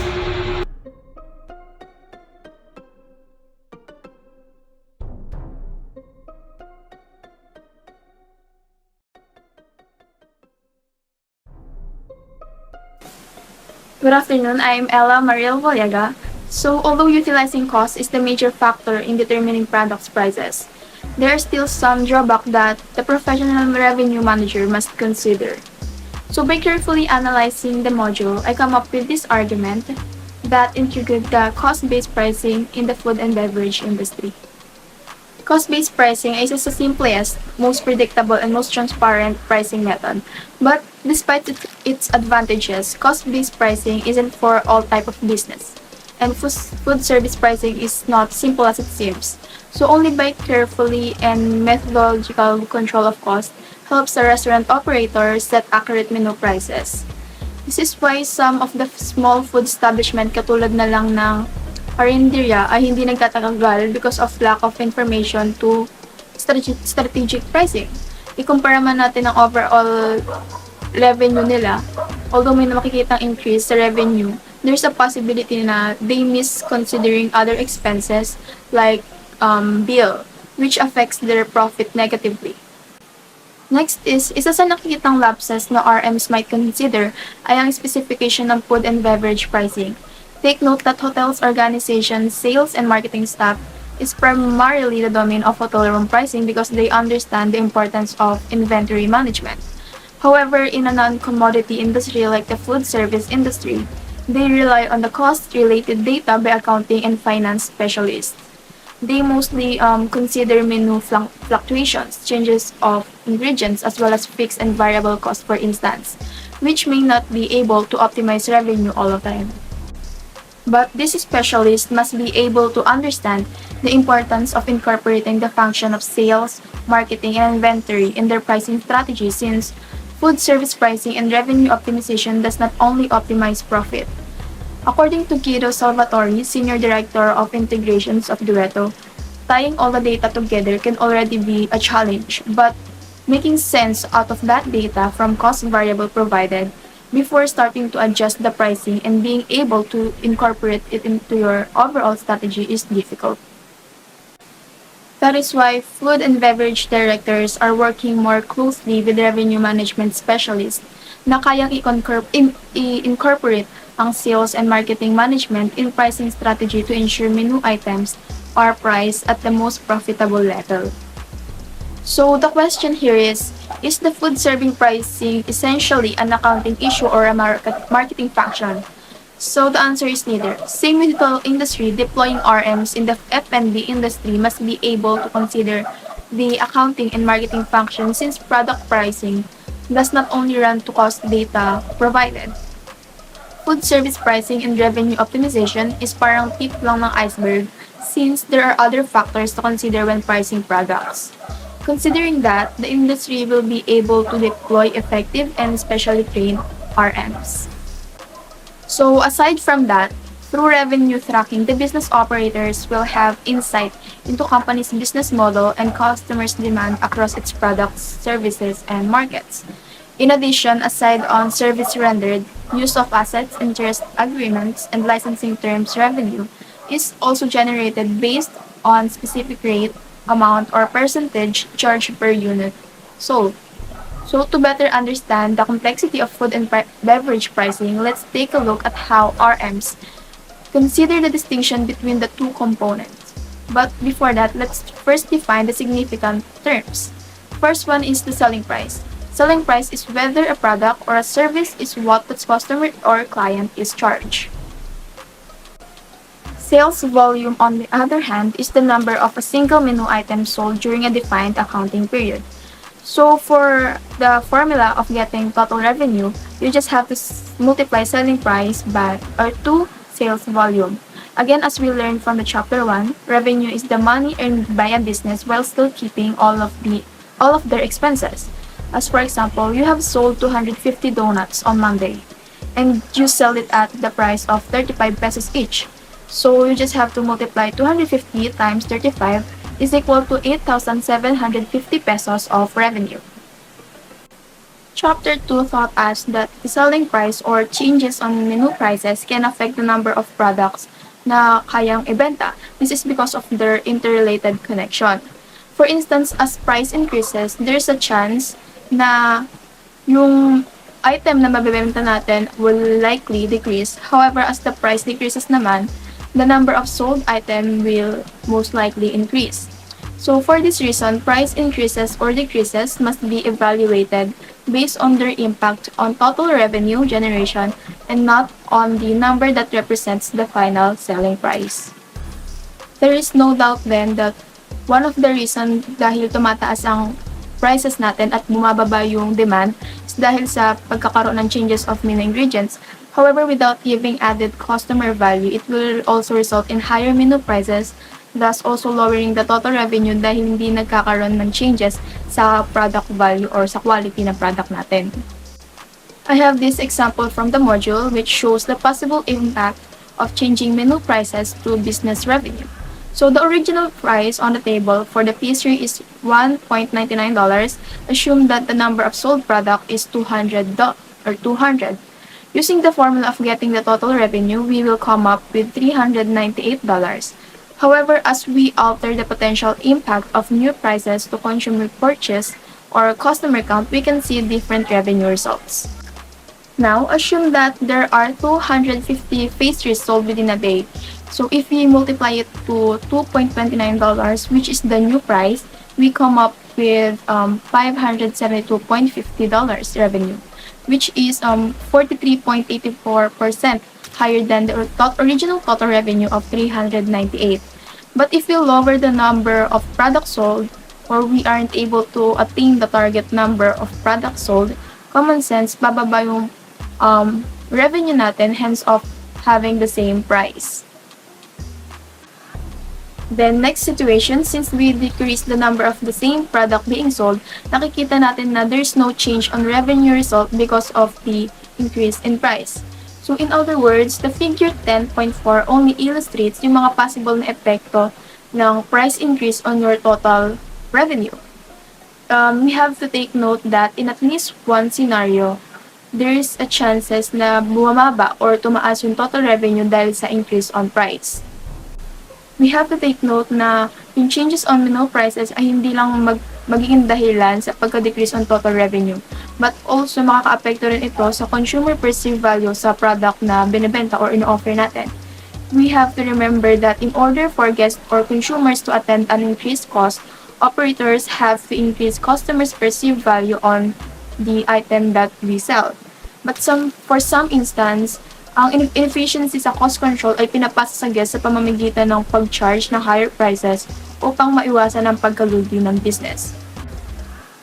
Good afternoon, I am Ella Mariel Valiaga. So, although utilizing cost is the major factor in determining products' prices, there are still some drawbacks that the professional revenue manager must consider. So, by carefully analyzing the module, I come up with this argument that introduced the cost-based pricing in the food and beverage industry. Cost-based pricing is the simplest, most predictable, and most transparent pricing method. But despite its advantages, cost-based pricing isn't for all type of business. And food service pricing is not simple as it seems. So only by carefully and methodological control of cost helps the restaurant operator set accurate menu prices. This is why some of the small food establishment katulad na lang ng karinderya ay hindi nagtatagal because of lack of information to strategic pricing. Ikumpara man natin ang overall revenue nila, although may makikitang increase sa revenue, there's a possibility na they miss considering other expenses like bill, which affects their profit negatively. Next is, isa sa nakikitang lapses na RMs might consider ay ang specification ng food and beverage pricing. Take note that hotels organization, sales, and marketing staff is primarily the domain of hotel room pricing because they understand the importance of inventory management. However, in a non-commodity industry like the food service industry, they rely on the cost-related data by accounting and finance specialists. They mostly consider menu fluctuations, changes of ingredients, as well as fixed and variable costs, for instance, which may not be able to optimize revenue all the time. But these specialists must be able to understand the importance of incorporating the function of sales, marketing, and inventory in their pricing strategy, since food service pricing and revenue optimization does not only optimize profit. According to Guido Salvatori, Senior Director of Integrations of Duetto, tying all the data together can already be a challenge, but making sense out of that data from cost variable provided before starting to adjust the pricing and being able to incorporate it into your overall strategy is difficult. That is why food and beverage directors are working more closely with revenue management specialists na kayang i-incorporate ang sales and marketing management in pricing strategy to ensure menu items are priced at the most profitable level. So the question here is the food serving pricing essentially an accounting issue or a marketing function? So the answer is neither. Same with the hotel industry, deploying RMs in the F&B industry must be able to consider the accounting and marketing function, since product pricing does not only run to cost data provided. Food service pricing and revenue optimization is parang tip lang ng iceberg, since there are other factors to consider when pricing products. Considering that, the industry will be able to deploy effective and specially trained RMs. So aside from that, through revenue tracking, the business operators will have insight into company's business model and customers' demand across its products, services, and markets. In addition, aside on service rendered, use of assets, interest agreements, and licensing terms revenue is also generated based on specific rate, amount, or percentage charged per unit sold. So to better understand the complexity of food and beverage pricing, let's take a look at how RMs consider the distinction between the two components. But before that, let's first define the significant terms. First one is the selling price. Selling price is whether a product or a service is what the customer or client is charged. Sales volume, on the other hand, is the number of a single menu item sold during a defined accounting period. So for the formula of getting total revenue, you just have to multiply selling price by sales volume. Again, as we learned from the chapter 1, revenue is the money earned by a business while still keeping all of their expenses. As for example, you have sold 250 donuts on Monday, and you sell it at the price of 35 pesos each. So you just have to multiply 250 times 35 is equal to 8,750 pesos of revenue. Chapter 2 taught us that the selling price or changes on menu prices can affect the number of products na kayang ibenta. This is because of their interrelated connection. For instance, as price increases, there's a chance na yung item na mabibenta natin will likely decrease. However, as the price decreases naman, the number of sold item will most likely increase. So for this reason, price increases or decreases must be evaluated based on their impact on total revenue generation and not on the number that represents the final selling price. There is no doubt then that one of the reasons dahil tumataas ang prices natin at bumababa yung demand is dahil sa pagkakaroon ng changes of menu ingredients. However, without giving added customer value, it will also result in higher menu prices, thus also lowering the total revenue dahil hindi nagkakaroon ng changes sa product value or sa quality ng product natin. I have this example from the module which shows the possible impact of changing menu prices to business revenue. So the original price on the table for the pastry is $1.99. Assume that the number of sold product is 200. Using the formula of getting the total revenue, we will come up with $398. However, as we alter the potential impact of new prices to consumer purchase or customer count, we can see different revenue results. Now, assume that there are 250 pastries sold within a day. So if we multiply it to $2.29, which is the new price, we come up with $572.50 revenue, which is 43.84% higher than the original total revenue of $398. But if we lower the number of products sold, or we aren't able to attain the target number of products sold, common sense, bababa yung revenue natin, hence of having the same price. Then, next situation, since we decrease the number of the same product being sold, nakikita natin na there's no change on revenue result because of the increase in price. So, in other words, the figure 10.4 only illustrates yung mga possible na epekto ng price increase on your total revenue. We have to take note that in at least one scenario, there is a chances na bumaba or tumaas yung total revenue dahil sa increase on price. We have to take note na yung changes on menu prices ay hindi lang magiging dahilan sa pagka-decrease on total revenue, but also makaka-apekto rin ito sa consumer perceived value sa product na binibenta or ino-offer natin. We have to remember that in order for guests or consumers to attend an increased cost, operators have to increase customers' perceived value on the item that we sell. But for some instance, ang inefficiency sa cost control ay pinapasa sa guest sa pamamagitan ng pag-charge ng higher prices upang maiwasan ang pagkalugi ng business.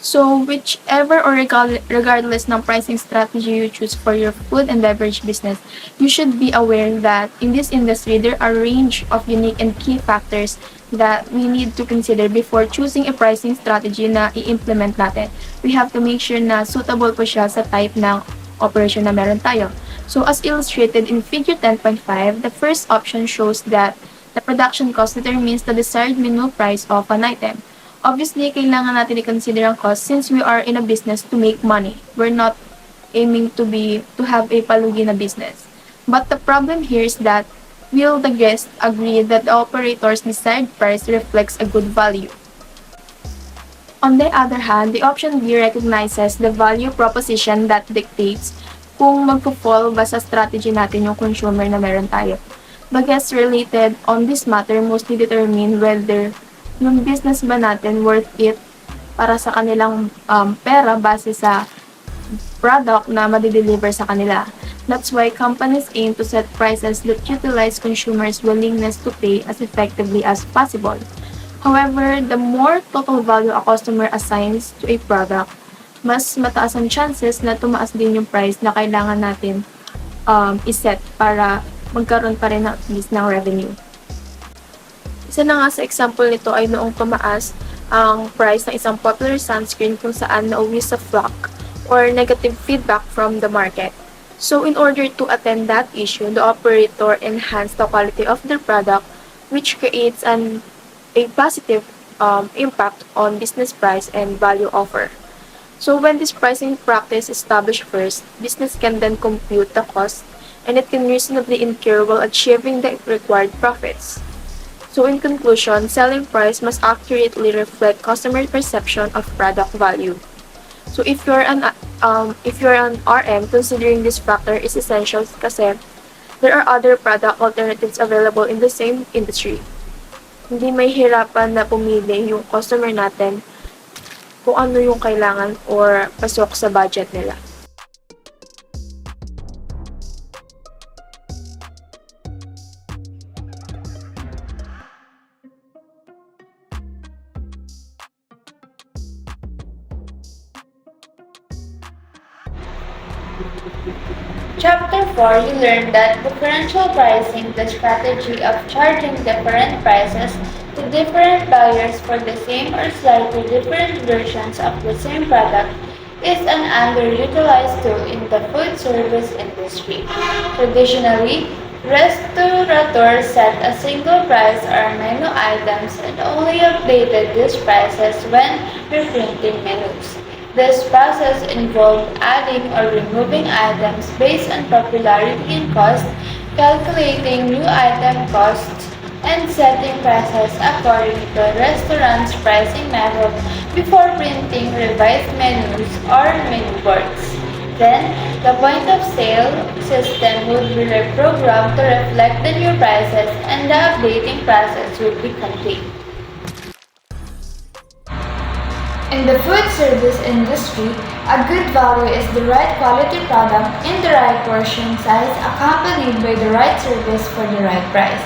So, whichever or regardless ng pricing strategy you choose for your food and beverage business, you should be aware that in this industry, there are a range of unique and key factors that we need to consider before choosing a pricing strategy na i-implement natin. We have to make sure na suitable po siya sa type ng operation na meron tayo. So, as illustrated in figure 10.5, the first option shows that the production cost determines the desired menu price of an item. Obviously, kailangan natin i-consider ang cost since we are in a business to make money. We're not aiming to have a palugi na business. But the problem here is that will the guest agree that the operator's desired price reflects a good value? On the other hand, the option B recognizes the value proposition that dictates kung magpo-fall ba sa strategy natin yung consumer na meron tayo. The guests related on this matter mostly determine whether yung business ba natin worth it para sa kanilang pera base sa product na madideliver sa kanila. That's why companies aim to set prices that utilize consumers' willingness to pay as effectively as possible. However, the more total value a customer assigns to a product, mas mataas ang chances na tumaas din yung price na kailangan natin iset para magkaroon pa rin at least ng revenue. Isa na nga sa example nito ay noong tumaas ang price ng isang popular sunscreen kung saan nauwi sa flack or negative feedback from the market. So in order to attend that issue, the operator enhanced the quality of their product, which creates a positive impact on business price and value offer. So when this pricing practice is established first, business can then compute the cost and it can reasonably incur while achieving the required profits. So in conclusion, selling price must accurately reflect customer perception of product value. So if you're an RM, considering this factor is essential kasi there are other product alternatives available in the same industry. Hindi may hirapan na pumili yung customer natin kung ano yung kailangan or pasok sa budget nila. Chapter 4, you learn that differential pricing, the strategy of charging different prices to different buyers for the same or slightly different versions of the same product, is an underutilized tool in the food service industry. Traditionally, restaurateurs set a single price or menu items and only updated these prices when reprinting menus. This process involved adding or removing items based on popularity and cost, calculating new item costs and setting prices according to the restaurant's pricing method before printing revised menus or menu boards. Then, the point of sale system would be reprogrammed to reflect the new prices and the updating process would be complete. In the food service industry, a good value is the right quality product in the right portion size accompanied by the right service for the right price.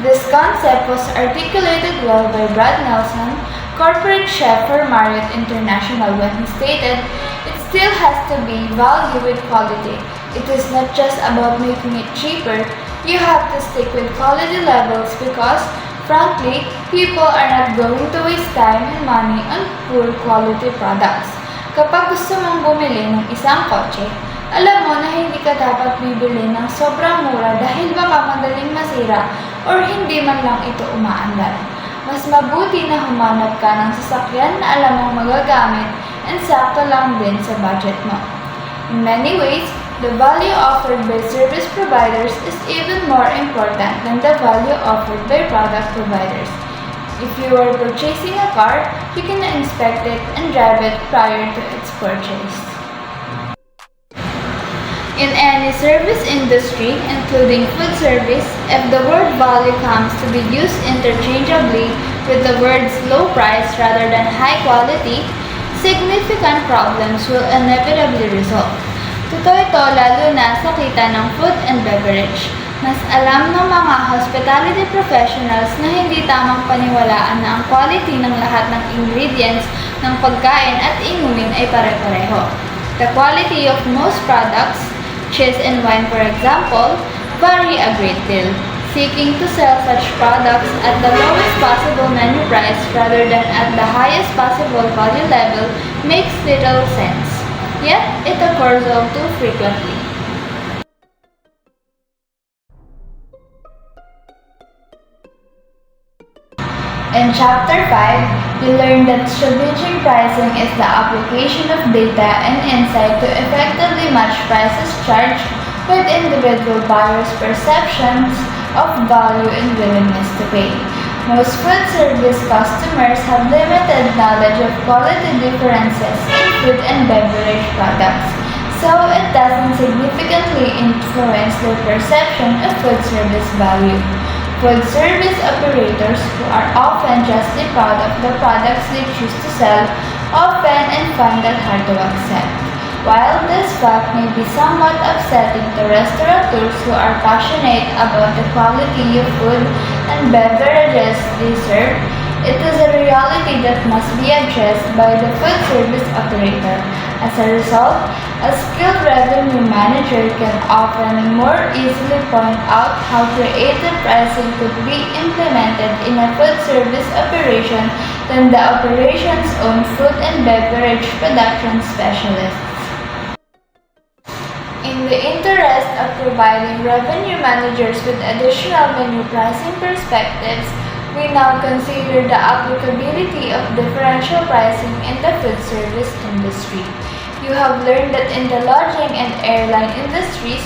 This concept was articulated well by Brad Nelson, corporate chef for Marriott International, when he stated, "It still has to be value with quality. It is not just about making it cheaper. You have to stick with quality levels because, frankly, people are not going to waste time and money on poor quality products." Kapag gusto mong bumili ng isang kotse, alam mo na hindi ka dapat bibili ng sobrang mura dahil baka madaling masira or hindi man lang ito umaandar. Mas mabuti na humanap ka ng sasakyan na alam mong magagamit and sakto lang din sa budget mo. In many ways, the value offered by service providers is even more important than the value offered by product providers. If you are purchasing a car, you can inspect it and drive it prior to its purchase. In any service industry, including food service, if the word value comes to be used interchangeably with the words low price rather than high quality, significant problems will inevitably result. Totoo ito lalo na sa kita ng food and beverage. Mas alam ng mga hospitality professionals na hindi tamang paniwalaan na ang quality ng lahat ng ingredients ng pagkain at inumin ay pare-pareho. The quality of most products, cheese and wine for example, vary a great deal. Seeking to sell such products at the lowest possible menu price rather than at the highest possible value level makes little sense. Yet, it occurs all too frequently. In Chapter 5, we learned that strategic pricing is the application of data and insight to effectively match prices charged with individual buyers' perceptions of value and willingness to pay. Most food service customers have limited knowledge of quality differences in food and beverage products, so it doesn't significantly influence their perception of food service value. Food service operators, who are often justly proud of the products they choose to sell, often find that hard to accept. While this fact may be somewhat upsetting to restaurateurs who are passionate about the quality of food and beverages they serve, it is a reality that must be addressed by the food service operator. As a result, a skilled revenue manager can often more easily point out how creative pricing could be implemented in a food service operation than the operation's own food and beverage production specialists. In the interest of providing revenue managers with additional menu pricing perspectives, we now consider the applicability of differential pricing in the food service industry. You have learned that in the lodging and airline industries,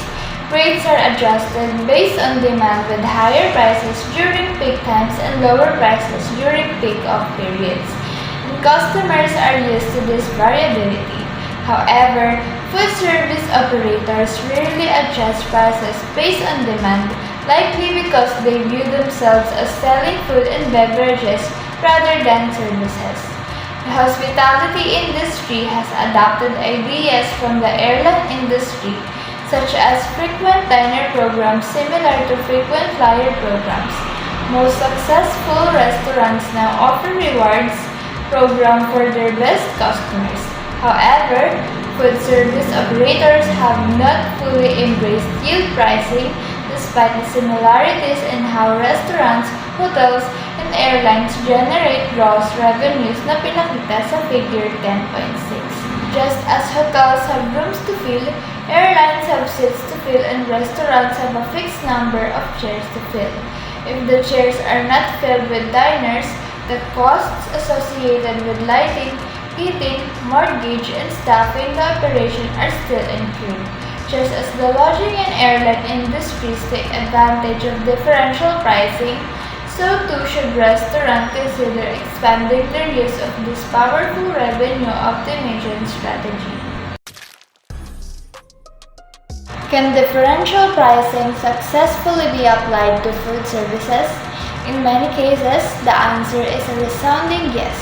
rates are adjusted based on demand with higher prices during peak times and lower prices during peak-off periods. And customers are used to this variability. However, food service operators rarely adjust prices based on demand, likely because they view themselves as selling food and beverages rather than services. The hospitality industry has adopted ideas from the airline industry, such as frequent diner programs similar to frequent flyer programs. Most successful restaurants now offer rewards program for their best customers. However, food service operators have not fully embraced yield pricing despite the similarities in how restaurants, hotels, and airlines generate gross revenues na pinakita sa figure 10.6. Just as hotels have rooms to fill, airlines have seats to fill, and restaurants have a fixed number of chairs to fill. If the chairs are not filled with diners, the costs associated with lighting, heating, mortgage, and staffing the operation are still incurred. Just as the lodging and airline industries take advantage of differential pricing, So too should restaurants consider expanding their use of this powerful revenue optimization strategy. Can differential pricing successfully be applied to food services? In many cases, the answer is a resounding yes.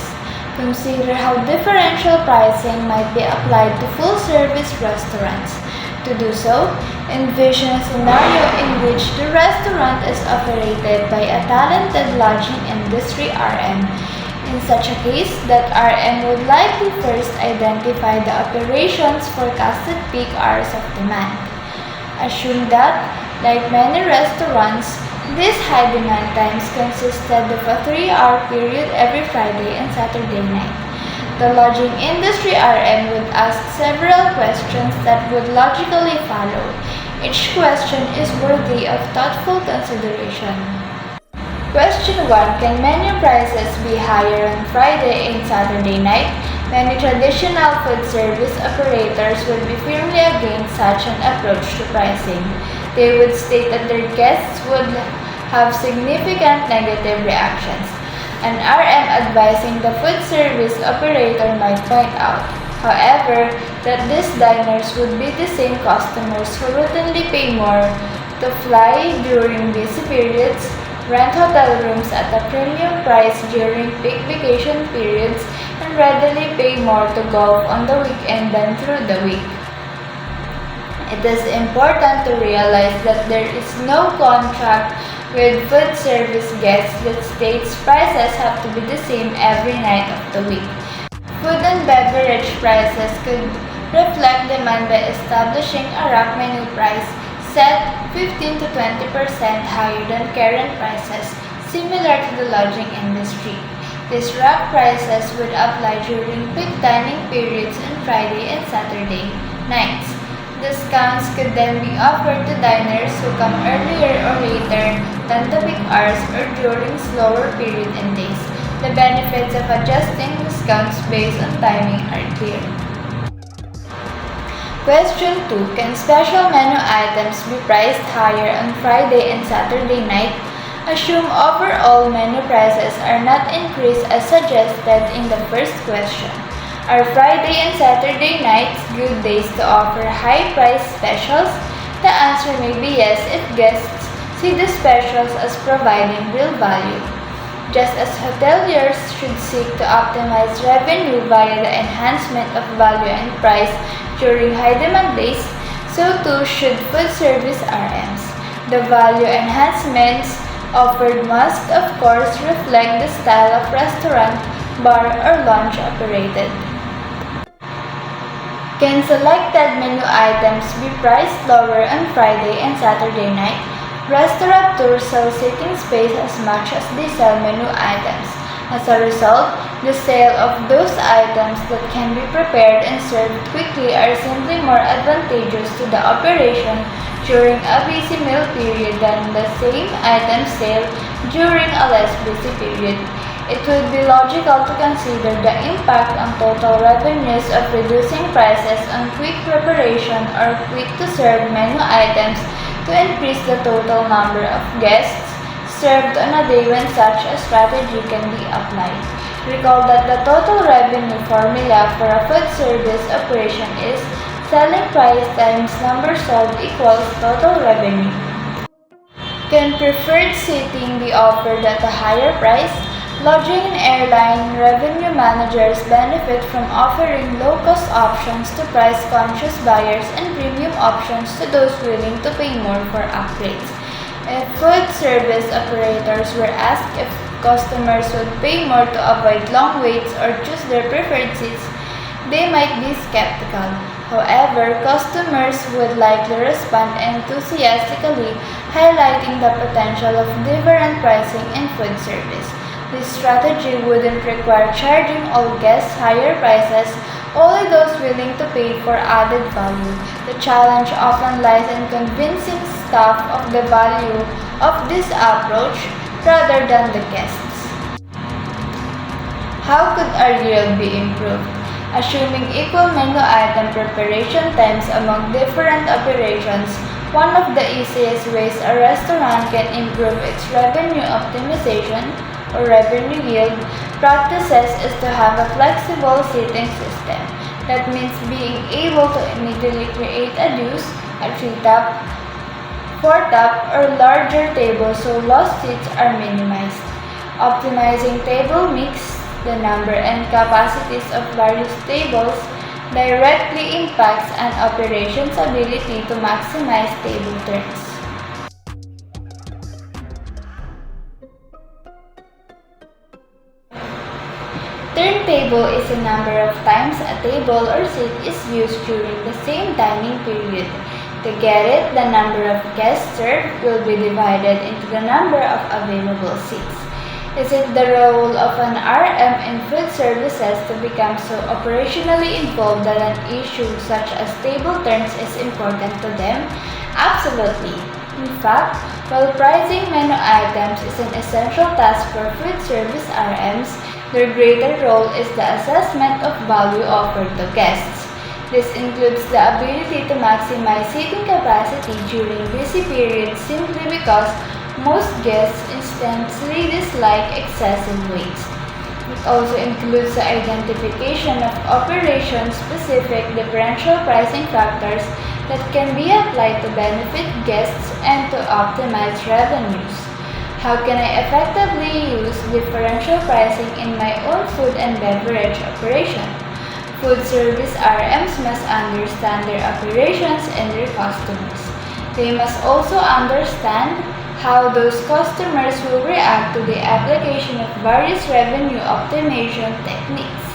Consider how differential pricing might be applied to full-service restaurants. To do so, envision a scenario in which the restaurant is operated by a talented lodging industry RM. In such a case, that RM would likely first identify the operation's forecasted peak hours of demand. Assume that, like many restaurants, these high demand times consisted of a 3-hour period every Friday and Saturday night. The lodging industry RM would ask several questions that would logically follow. Each question is worthy of thoughtful consideration. Question 1. Can menu prices be higher on Friday and Saturday night? Many traditional food service operators would be firmly against such an approach to pricing. They would state that their guests would have significant negative reactions. An RM advising the food service operator might point out, however, that these diners would be the same customers who routinely pay more to fly during busy periods, rent hotel rooms at a premium price during peak vacation periods, and readily pay more to golf on the weekend than through the week. It is important to realize that there is no contract with food service guests that states prices have to be the same every night of the week. Food and beverage prices could reflect demand by establishing a rack menu price set 15 to 20% higher than current prices, similar to the lodging industry. These rack prices would apply during peak dining periods on Friday and Saturday nights. Discounts could then be offered to diners who come earlier or later than the peak hours or during slower period and days. The benefits of adjusting discounts based on timing are clear. Question 2. Can special menu items be priced higher on Friday and Saturday night? Assume overall menu prices are not increased as suggested in the first question. Are Friday and Saturday nights good days to offer high-price specials? The answer may be yes if guests see the specials as providing real value. Just as hoteliers should seek to optimize revenue via the enhancement of value and price during high-demand days, so too should food service RMs. The value enhancements offered must, of course, reflect the style of restaurant, bar, or lounge operated. Can selected menu items be priced lower on Friday and Saturday night? Restaurateurs sell seating space as much as they sell menu items. As a result, the sale of those items that can be prepared and served quickly are simply more advantageous to the operation during a busy meal period than the same item sale during a less busy period. It would be logical to consider the impact on total revenues of reducing prices on quick preparation or quick-to-serve menu items to increase the total number of guests served on a day when such a strategy can be applied. Recall that the total revenue formula for a food service operation is selling price times number sold equals total revenue. Can preferred seating be offered at a higher price? Lodging and airline revenue managers benefit from offering low-cost options to price-conscious buyers and premium options to those willing to pay more for upgrades. If food service operators were asked if customers would pay more to avoid long waits or choose their preferred seats, they might be skeptical. However, customers would likely respond enthusiastically, highlighting the potential of different pricing in food service. This strategy wouldn't require charging all guests higher prices, only those willing to pay for added value. The challenge often lies in convincing staff of the value of this approach rather than the guests. How could our yield be improved? Assuming equal menu item preparation times among different operations, One of the easiest ways a restaurant can improve its revenue optimization or revenue yield practices is to have a flexible seating system. That means being able to immediately create a deuce, a 3-top, 4-top, or larger table so lost seats are minimized. Optimizing table mix, the number and capacities of various tables, directly impacts an operation's ability to maximize table turns. Turntable is the number of times a table or seat is used during the same dining period. To get it, the number of guests served will be divided into the number of available seats. Is it the role of an RM in food services to become so operationally involved that an issue such as table turns is important to them? Absolutely. In fact, while pricing menu items is an essential task for food service RMs, their greater role is the assessment of value offered to guests. This includes the ability to maximize seating capacity during busy periods simply because most guests instantly dislike excessive waste. It also includes the identification of operation-specific differential pricing factors that can be applied to benefit guests and to optimize revenues. How can I effectively use differential pricing in my own food and beverage operation? Food service RMs must understand their operations and their customers. They must also understand how those customers will react to the application of various revenue optimization techniques.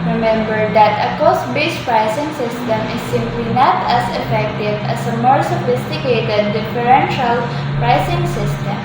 Remember that a cost-based pricing system is simply not as effective as a more sophisticated differential pricing system.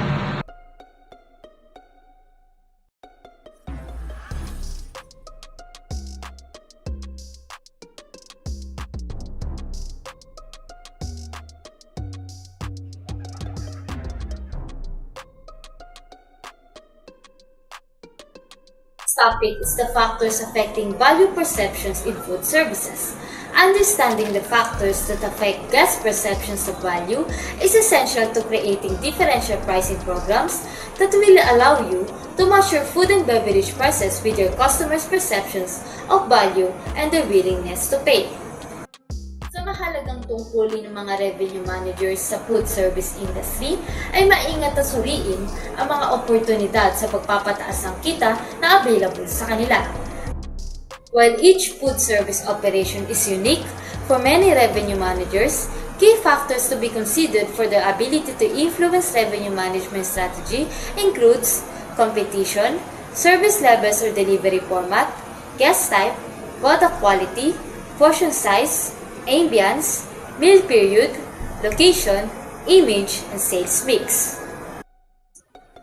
Topic is the factors affecting value perceptions in food services. Understanding the factors that affect guest perceptions of value is essential to creating differential pricing programs that will allow you to match your food and beverage prices with your customers' perceptions of value and their willingness to pay. Sa mahalagang tungkulin ng mga revenue managers sa food service industry ay maingat na suriin ang mga oportunidad sa pagpapataas ng kita na available sa kanila. While each food service operation is unique, for many revenue managers, key factors to be considered for their ability to influence revenue management strategy includes competition, service levels or delivery format, guest type, product quality, portion size, ambience, meal period, location, image, and sales mix.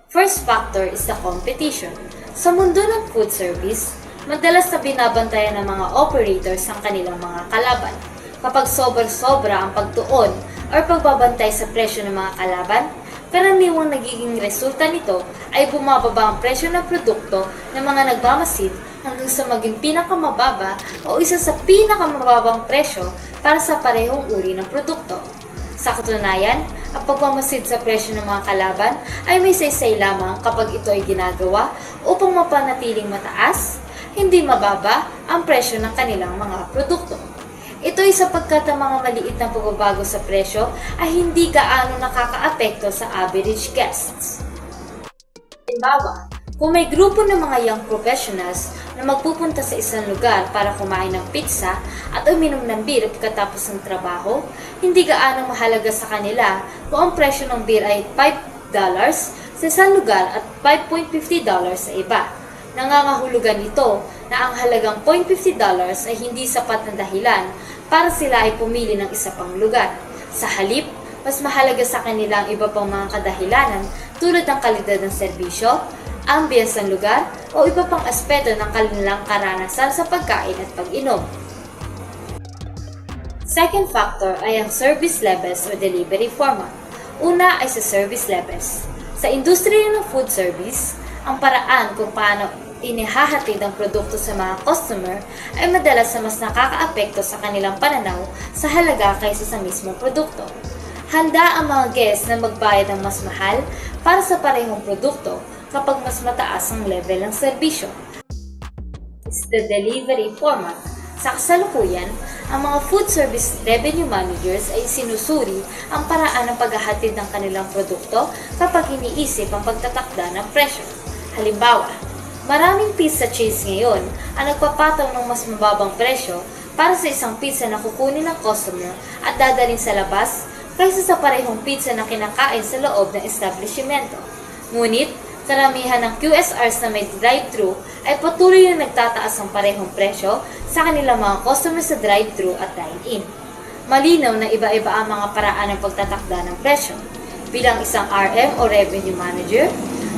First factor is the competition. Sa mundo ng food service, madalas na binabantayan ng mga operators ang kanilang mga kalaban. Kapag sobra-sobra ang pagtuon or pagbabantay sa presyo ng mga kalaban, karaniwang nagiging resulta nito ay bumababa ang presyo ng produkto ng mga nagmamasid hanggang sa maging pinakamababa o isa sa pinakamababang presyo para sa parehong uri ng produkto. Sa katunayan, ang pagmamasid sa presyo ng mga kalaban ay may saysay lamang kapag ito ay ginagawa upang mapanatiling mataas, hindi mababa ang presyo ng kanilang mga produkto. Ito ay sapagkat ang mga maliit na pagbabago sa presyo ay hindi gaano nakakaapekto sa average guests. Halimbawa, kung may grupo ng mga young professionals na magpupunta sa isang lugar para kumain ng pizza at uminom ng beer pagkatapos ng trabaho, hindi gaano mahalaga sa kanila kung ang presyo ng beer ay $5 sa isang lugar at $5.50 sa iba. Nangangahulugan ito na ang halagang $0.50 ay hindi sapat na dahilan para sila ay pumili ng isa pang lugar. Sa halip, mas mahalaga sa kanila ang iba pang mga kadahilanan tulad ng kalidad ng serbisyo, ambience ng lugar, o iba pang aspeto ng kanilang karanasan sa pagkain at pag-inom. Second factor ay ang service levels o delivery format. Una ay sa service levels. Sa industriya ng food service, ang paraan kung paano inihahatid ang produkto sa mga customer ay madalas na mas nakakaapekto sa kanilang pananaw sa halaga kaysa sa mismong produkto. Handa ang mga guests na magbayad ng mas mahal para sa parehong produkto kapag mas mataas ang level ng serbisyo. Is the delivery format. Sa kasalukuyan, ang mga food service revenue managers ay sinusuri ang paraan ng paghahatid ng kanilang produkto kapag iniisip ang pagtatakda ng presyo. Halimbawa, maraming pizza chains ngayon ang nagpapataw ng mas mababang presyo para sa isang pizza na kukunin ng customer at dadalhin sa labas kaysa sa parehong pizza na kinakain sa loob ng establishmento. Ngunit, karamihan ng QSRs na may drive-thru ay patuloy na nagtataas ng parehong presyo sa kanilang mga customer sa drive-thru at dine-in. Malinaw na iba-iba ang mga paraan ng pagtatakda ng presyo. Bilang isang RM o revenue manager,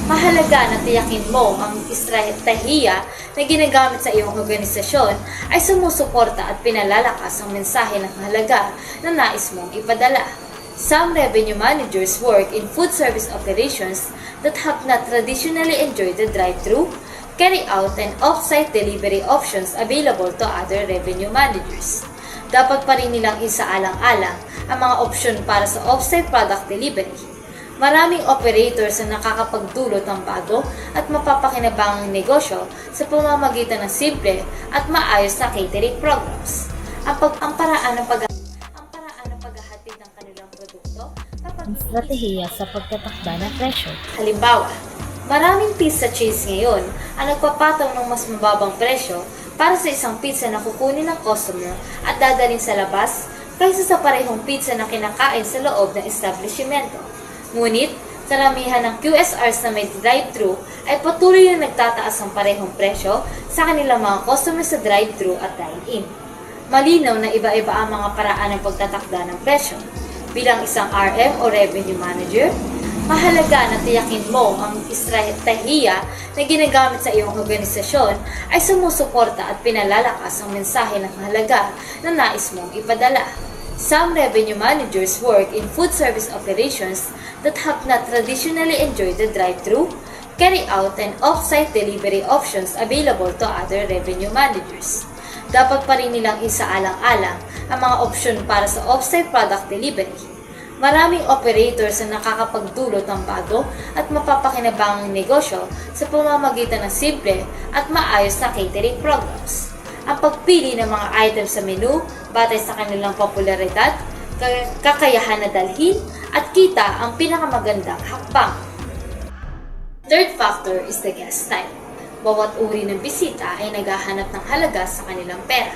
mahalaga na tiyakin mo ang estratehiya na ginagamit sa iyong organisasyon ay sumusuporta at pinalalakas ang mensahe ng halaga na nais mong ipadala. Some revenue managers work in food service operations that have not traditionally enjoyed the drive-thru, carry out and off-site delivery options available to other revenue managers. Dapat pa rin nilang isaalang-alang ang mga opsyon para sa off-site product delivery. Maraming operators na nakakapagdulot ng bago at mapapakinabangang negosyo sa pamamagitan ng simple at maayos na catering programs. Ang paraan ng paghahatid ng kanilang produkto kapag Ang stratehiya sa pagtatakda ng presyo. Halimbawa, maraming pizza chains ngayon ang nagpapataw ng mas mababang presyo para sa isang pizza na kukunin ng customer at dadalhin sa labas kaysa sa parehong pizza na kinakain sa loob ng establishmento. Ngunit, karamihan ng QSRs na may drive-thru ay patuloy na nagtataas ng parehong presyo sa kanilang mga customer sa drive-thru at dine-in. Malinaw na iba-iba ang mga paraan ng pagtatakda ng presyo. Bilang isang RM o revenue manager, mahalaga na tiyakin mo ang estratehiya na ginagamit sa iyong organisasyon ay sumusuporta at pinalalakas ang mensahe ng halaga na nais mong ipadala. Some revenue managers work in food service operations that have not traditionally enjoyed the drive-thru, carry out and off-site delivery options available to other revenue managers. Dapat pa rin nilang isaalang-alang ang mga opsyon para sa off-site product delivery. Maraming operators na nakakapagdulot ng bago at mapapakinabangang negosyo sa pamamagitan ng simple at maayos na catering programs. Ang pagpili ng mga items sa menu batay sa kanilang popularidad, kakayahan na dalhin at kita ang pinakamagandang hakbang. Third factor is the guest type. Bawat uri ng bisita ay naghahanap ng halaga sa kanilang pera.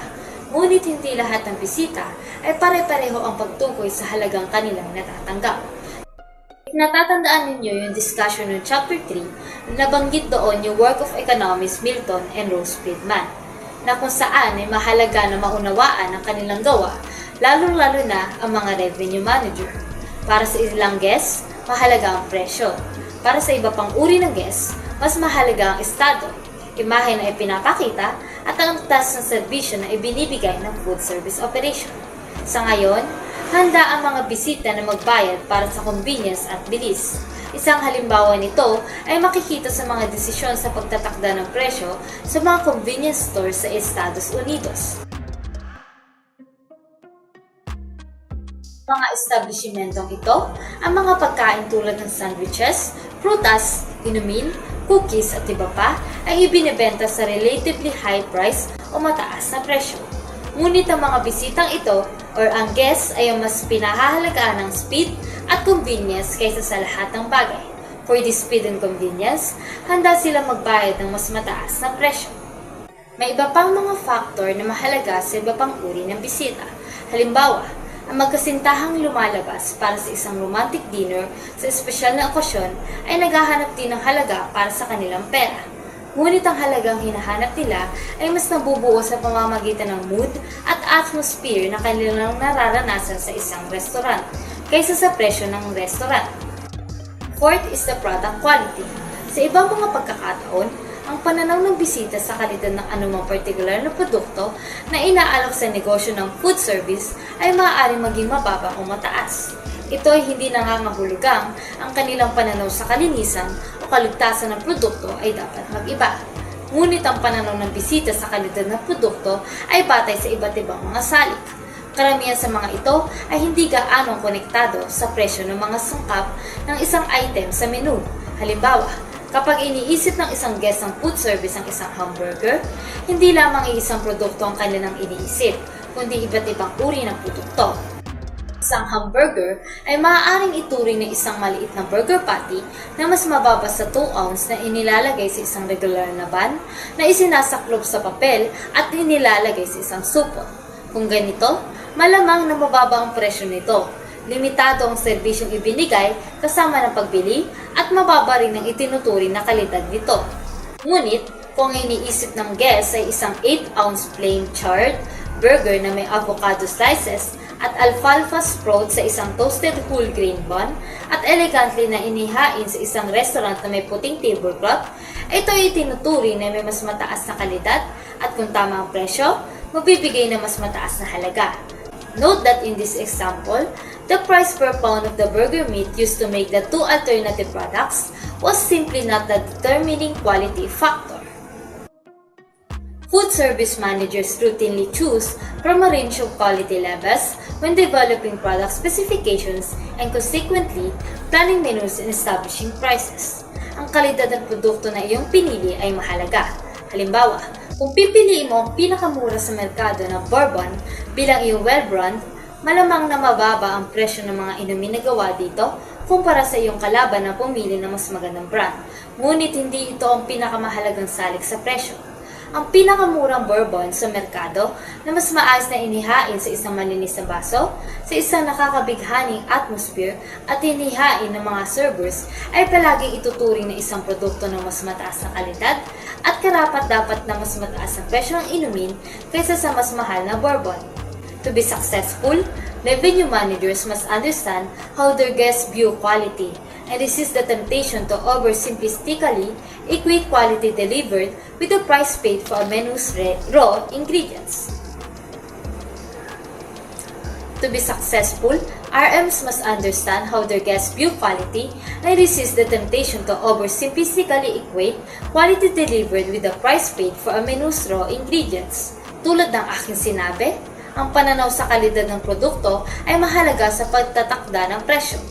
Ngunit hindi lahat ng bisita ay pare-pareho ang pagtukoy sa halagang kanilang natatanggap. Natatandaan ninyo yung discussion ng Chapter 3 na nabanggit doon yung work of economists Milton and Rose Friedman, na kung saan ay mahalaga na maunawaan ang kanilang gawa, lalong-lalo na ang mga revenue manager. Para sa ilang guests, mahalaga ang presyo. Para sa iba pang uri ng guests, mas mahalaga ang estado, imahe na ipinapakita at ang taas ng serbisyo na ibinibigay ng food service operation. Sa ngayon, handa ang mga bisita na magbayad para sa convenience at bilis. Isang halimbawa nito ay makikita sa mga desisyon sa pagtatakda ng presyo sa mga convenience stores sa Estados Unidos. Mga establishmentong ito, ang mga pagkain tulad ng sandwiches, prutas, inumin, cookies at iba pa ay ibinebenta sa relatively high price o mataas na presyo. Ngunit ang mga bisitang ito or ang guests ay ang mas pinahahalagaan ng speed at convenience kaysa sa lahat ng bagay. For this speed and convenience, handa silang magbayad ng mas mataas na presyo. May iba pang mga factor na mahalaga sa iba pang uri ng bisita. Halimbawa, ang magkasintahang lumalabas para sa isang romantic dinner sa espesyal na okasyon ay naghahanap din ng halaga para sa kanilang pera. Ngunit ang halagang hinahanap nila ay mas nabubuo sa pamamagitan ng mood at atmosphere na kanilang nararanasan sa isang restaurant kaysa sa presyo ng restaurant. Fourth is the product quality. Sa ibang mga pagkakataon, ang pananaw ng bisita sa kalidad ng anumang partikular na produkto na inaalok sa negosyo ng food service ay maaaring maging mababa o mataas. Ito ay hindi nangangahulugang ang kanilang pananaw sa kalinisan o kaligtasan ng produkto ay dapat mag-iba. Ngunit ang pananaw ng bisita sa kalidad ng produkto ay batay sa iba't ibang mga salik. Karamihan sa mga ito ay hindi gaanong konektado sa presyo ng mga sangkap ng isang item sa menu. Halimbawa, kapag iniisip ng isang guest ng food service ang isang hamburger, hindi lamang isang produkto ang kanilang iniisip, kundi iba't ibang uri ng produkto. Isang hamburger ay maaaring ituring na isang maliit na burger patty na mas mababa sa 2 ounce na inilalagay sa isang regular na bun na isinasaklob sa papel at inilalagay sa isang supot. Kung ganito, malamang na mababa ang presyo nito. Limitado ang serbisyong ibinigay kasama ng pagbili at mababa rin ang itinuturing na kalidad nito. Ngunit, kung iniisip ng guest ay isang 8-ounce plain charred burger na may avocado slices at alfalfa sprout sa isang toasted whole grain bun at elegantly na inihain sa isang restaurant na may puting tablecloth, ito ay tinuturing na may mas mataas na kalidad at kung tama ang presyo, mabibigay na mas mataas na halaga. Note that in this example, the price per pound of the burger meat used to make the two alternative products was simply not the determining quality factor. Food service managers routinely choose from a range of quality levels when developing product specifications and consequently planning menus and establishing prices. Ang kalidad ng produkto na iyong pinili ay mahalaga. Halimbawa, kung pipiliin mo ang pinakamura sa merkado na bourbon bilang iyong well-brand, malamang na mababa ang presyo ng mga inumin na gawa dito kumpara sa iyong kalaban na pumili ng mas magandang brand. Ngunit hindi ito ang pinakamahalagang salik sa presyo. Ang pinakamurang bourbon sa merkado na mas maayos na inihain sa isang malinis na baso, sa isang nakakabighaning atmosphere at inihain ng mga servers ay palaging ituturing na isang produkto ng mas mataas na kalidad at karapat-dapat na mas mataas ang presyo ng inumin kaysa sa mas mahal na bourbon. To be successful, revenue managers must understand how their guests view quality and resist the temptation to oversimplistically equate quality delivered with the price paid for a menu's raw ingredients. To be successful, RMs must understand how their guests view quality and resist the temptation to oversimplistically equate quality delivered with the price paid for a menu's raw ingredients. Tulad ng aking sinabi, ang pananaw sa kalidad ng produkto ay mahalaga sa pagtatakda ng presyo.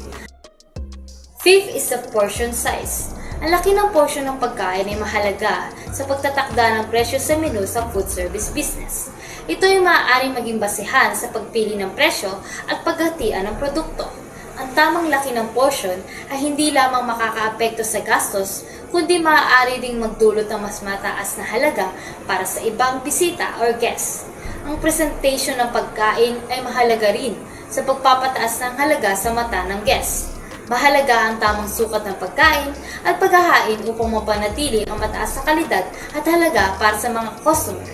Fifth is the portion size. Ang laki ng portion ng pagkain ay mahalaga sa pagtatakda ng presyo sa menu sa food service business. Ito ay maaaring maging basehan sa pagpili ng presyo at paghatian ng produkto. Ang tamang laki ng portion ay hindi lamang makakaapekto sa gastos, kundi maaari ding magdulot ng mas mataas na halaga para sa ibang bisita or guest. Ang presentation ng pagkain ay mahalaga rin sa pagpapataas ng halaga sa mata ng guest. Mahalaga ang tamang sukat ng pagkain at paghahain upang mapanatili ang mataas na kalidad at halaga para sa mga customer.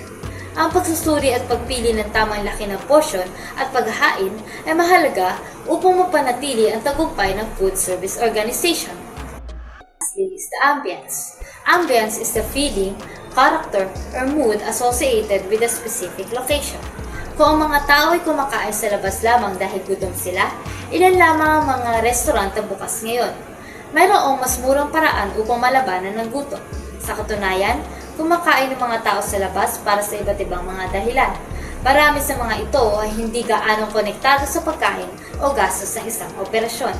Ang pagsusuri at pagpili ng tamang laki ng portion at paghahain ay mahalaga upang mapanatili ang tagumpay ng food service organization. Lastly is the ambience. Ambience is the feeling, character, or mood associated with a specific location. Kung ang mga tao ay kumakain sa labas lamang dahil gutom sila, ilan lamang ang mga restaurant na bukas ngayon. Mayroong mas murang paraan upang malabanan ng gutom. Sa katunayan, kumakain ng mga tao sa labas para sa iba't ibang mga dahilan. Marami sa mga ito ay hindi gaanong konektado sa pagkain o gastos ng isang operasyon.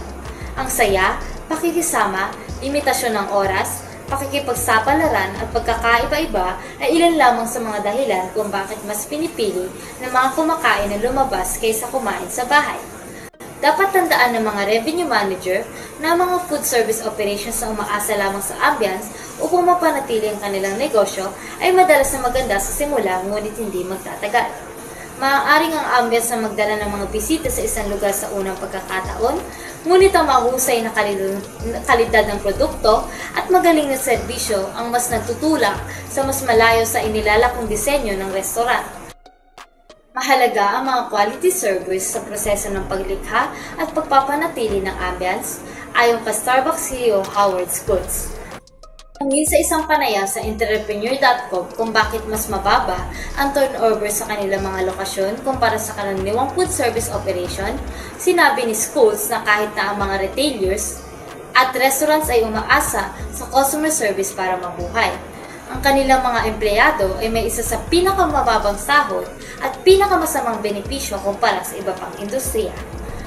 Ang saya, pakikisama, limitasyon ng oras, pakikipagsapalaran at pagkakaiba-iba ay ilan lamang sa mga dahilan kung bakit mas pinipili ng mga kumakain na lumabas kaysa kumain sa bahay. Dapat tandaan ng mga revenue manager na mga food service operations na umaasa lamang sa ambience upang mapanatili ang kanilang negosyo ay madalas na maganda sa simula ngunit hindi magtatagal. Maaaring ang ambience na magdala ng mga bisita sa isang lugar sa unang pagkakataon, ngunit ang mahusay na kalidad ng produkto at magaling na serbisyo ang mas nagtutulak sa mas malayo sa inilalakong disenyo ng restaurant. Mahalaga ang mga quality service sa proseso ng paglikha at pagpapanatili ng ambience ayon kay Starbucks CEO Howard Schultz. Hangin sa isang panayam sa entrepreneur.com kung bakit mas mababa ang turnover sa kanilang mga lokasyon kumpara sa karaniwang food service operation, sinabi ni Schultz na kahit na ang mga retailers at restaurants ay umaasa sa customer service para mabuhay. Ang ang kanilang mga empleyado ay may isa sa pinakamababang sahod at pinakamasamang benepisyo kumpara sa iba pang industriya.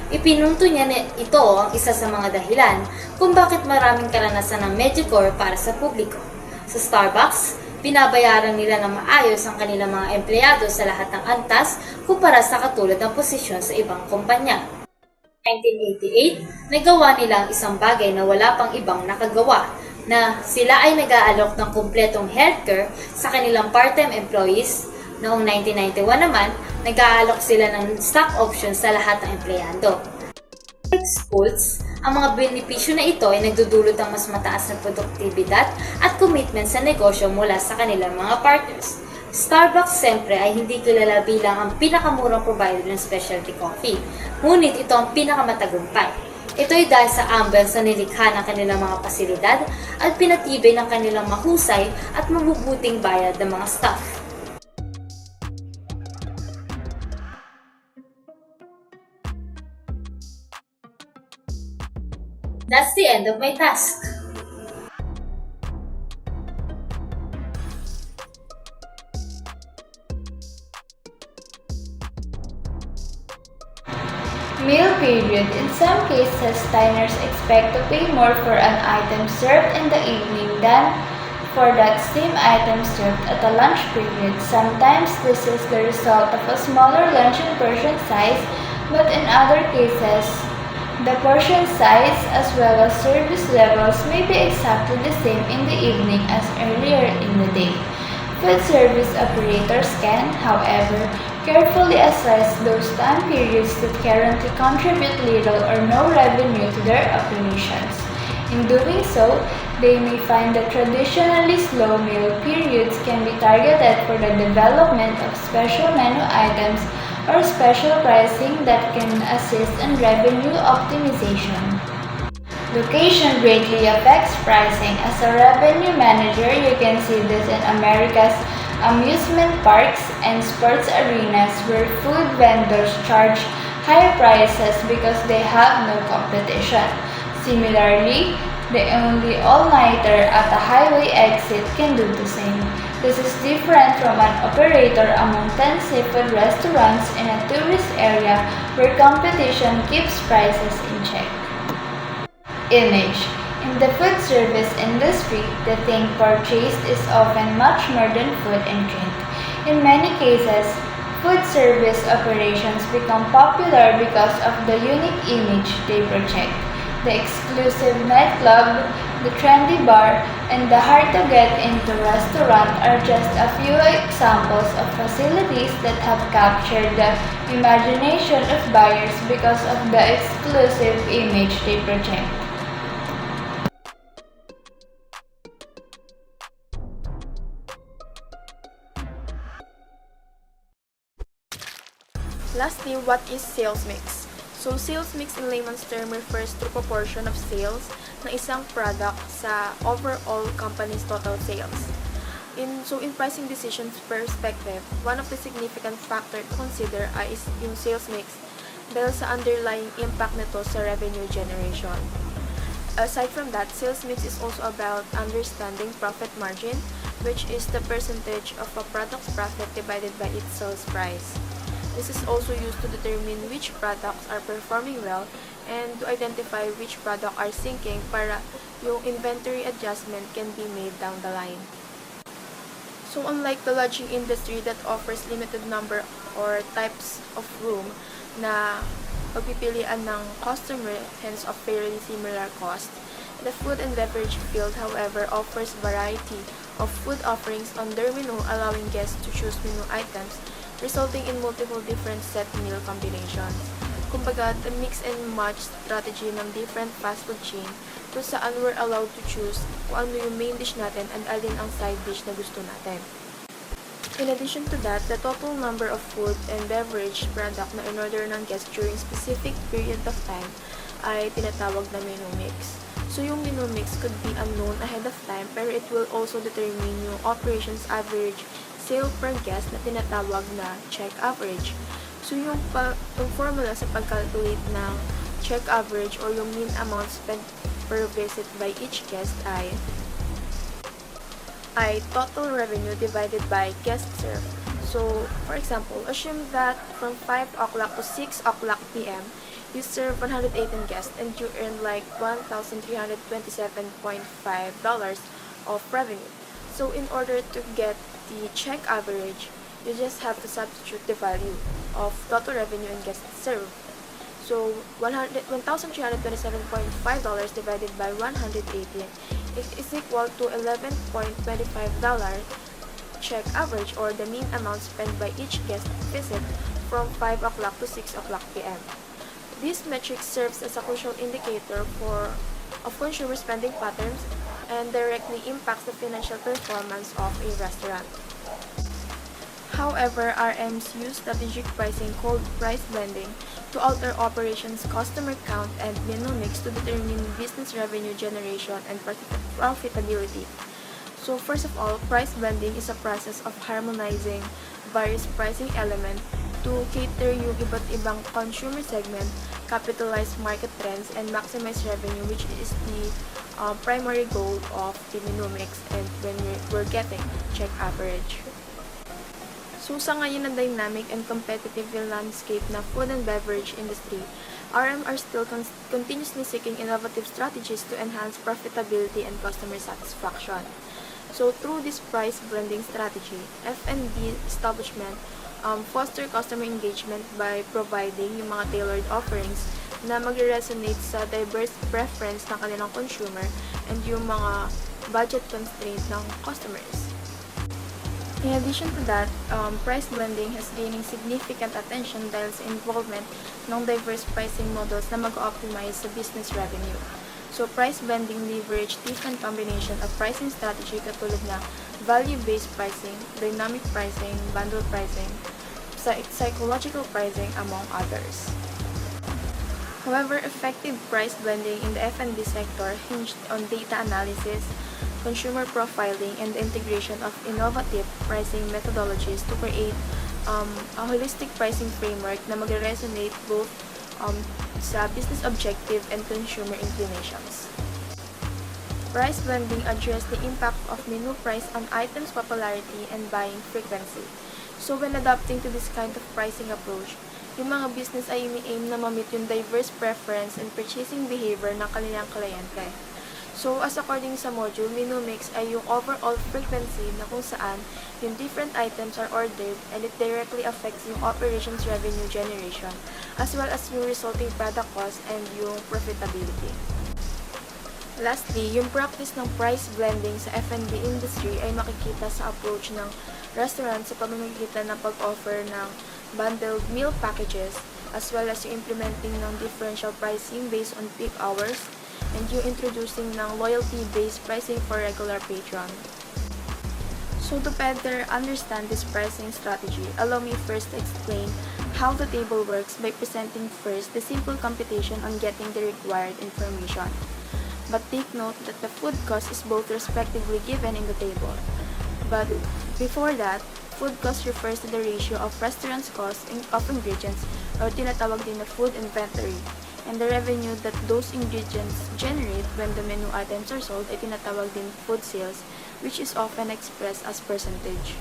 Ipinunto niya na ito ang isa sa mga dahilan kung bakit maraming karanasan ng Medicor para sa publiko. Sa Starbucks, binabayaran nila ng maayos ang kanilang mga empleyado sa lahat ng antas kumpara sa katulad ng posisyon sa ibang kumpanya. 1988, nagawa nila ang isang bagay na wala pang ibang nakagawa, na sila ay nag-aalok ng kumpletong healthcare sa kanilang part-time employees. Noong 1991 naman, nag-aalok sila ng stock options sa lahat ng empleyado. Like schools, ang mga benepisyo na ito ay nagdudulot ng mas mataas na produktibidad at commitment sa negosyo mula sa kanilang mga partners. Starbucks siyempre ay hindi kilala bilang ang pinakamurang provider ng specialty coffee, ngunit ito ang pinakamatagumpay. Ito ay dahil sa ambience na nilikha ng kanilang mga pasilidad at pinatibay ng kanilang mahusay at mabubuting bayad ng mga staff. That's the end of my task. Meal period. In some cases, diners expect to pay more for an item served in the evening than for that same item served at the lunch period. Sometimes this is the result of a smaller luncheon portion size, but in other cases, the portion size as well as service levels may be exactly the same in the evening as earlier in the day. Food service operators can, however, carefully assess those time periods that currently contribute little or no revenue to their operations. In doing so, they may find that traditionally slow meal periods can be targeted for the development of special menu items or special pricing that can assist in revenue optimization. Location greatly affects pricing. As a revenue manager, you can see this in America's amusement parks and sports arenas where food vendors charge high prices because they have no competition. Similarly, the only all-nighter at a highway exit can do the same. This is different from an operator among 10 seafood restaurants in a tourist area where competition keeps prices in check. Image. In the food service industry, the thing purchased is often much more than food and drink. In many cases, food service operations become popular because of the unique image they project. The exclusive nightclub, the trendy bar, and the hard-to-get-into restaurant are just a few examples of facilities that have captured the imagination of buyers because of the exclusive image they project. Lastly, what is sales mix? So, sales mix in layman's term refers to proportion of sales ng isang product sa overall company's total sales. In pricing decisions perspective, one of the significant factor to consider is yung sales mix dahil sa underlying impact nito sa revenue generation. Aside from that, sales mix is also about understanding profit margin, which is the percentage of a product's profit divided by its sales price. This is also used to determine which products are performing well and to identify which products are sinking para yung inventory adjustment can be made down the line. So unlike the lodging industry that offers limited number or types of room na pagpipilian ng customer hence of fairly similar cost, the food and beverage field however offers variety of food offerings on their menu, allowing guests to choose menu items resulting in multiple different set meal combinations. Kumbaga, the mix and match strategy ng different fast food chain kung saan we're allowed to choose kung ano yung main dish natin and alin ang side dish na gusto natin. In addition to that, the total number of food and beverage product na in-order ng guest during specific period of time ay tinatawag na menu mix. So yung menu mix could be unknown ahead of time pero it will also determine yung operations average sale per guest na tinatawag na check average. So yung formula sa pag-calculate ng check average or yung mean amount spent per visit by each guest ay ay total revenue divided by guest served. So, for example, assume that from 5 o'clock to 6 o'clock p.m., you serve 118 guests and you earn like $1,327.5 of revenue. So, in order to get the check average, you just have to substitute the value of total revenue and guests served. So, $1,327.5 divided by 118 is equal to $11.25 check average, or the mean amount spent by each guest visit from 5 o'clock to 6 o'clock p.m. This metric serves as a crucial indicator of consumer spending patterns and directly impacts the financial performance of a restaurant. However, RMs use strategic pricing called price blending to alter operations, customer count, and menu mix to determine business revenue generation and profitability. So first of all, price blending is a process of harmonizing various pricing elements to cater yung iba't ibang consumer segment, capitalize market trends, and maximize revenue, which is the primary goal of the menu mix and when we're getting check average. So sa ngayon na dynamic and competitive landscape na food and beverage industry, RM are still continuously seeking innovative strategies to enhance profitability and customer satisfaction. So through this price blending strategy, F&B establishment foster customer engagement by providing yung mga tailored offerings na mag-resonate sa diverse preference ng kanilang consumer and yung mga budget constraint ng customers. In addition to that, price blending has gaining significant attention dahil sa involvement ng diverse pricing models na mag-optimize sa business revenue. So, price blending leverage different combination of pricing strategy katulad na value-based pricing, dynamic pricing, bundle pricing, psychological pricing, among others. However, effective price blending in the F&B sector hinged on data analysis, consumer profiling, and the integration of innovative pricing methodologies to create a holistic pricing framework na mag-resonate both sa business objective and consumer inclinations. Price blending addresses the impact of menu price on items' popularity and buying frequency. So when adopting to this kind of pricing approach, yung mga business ay aim na ma-meet yung diverse preference and purchasing behavior ng kanilang kliyente. So, as according sa module, menu mix ay yung overall frequency na kung saan yung different items are ordered and it directly affects yung operations revenue generation as well as yung resulting product cost and yung profitability. Lastly, yung practice ng price blending sa F&B industry ay makikita sa approach ng restaurant sa pamamagitan ng pag-offer ng bundled meal packages as well as yung implementing ng differential pricing based on peak hours and yung introducing ng loyalty-based pricing for regular patron. So to better understand this pricing strategy, allow me first to explain how the table works by presenting first the simple computation on getting the required information. But take note that the food cost is both respectively given in the table. But before that, food cost refers to the ratio of restaurant's cost of ingredients or tinatawag din na food inventory, and the revenue that those ingredients generate when the menu items are sold ay tinatawag din food sales, which is often expressed as percentage.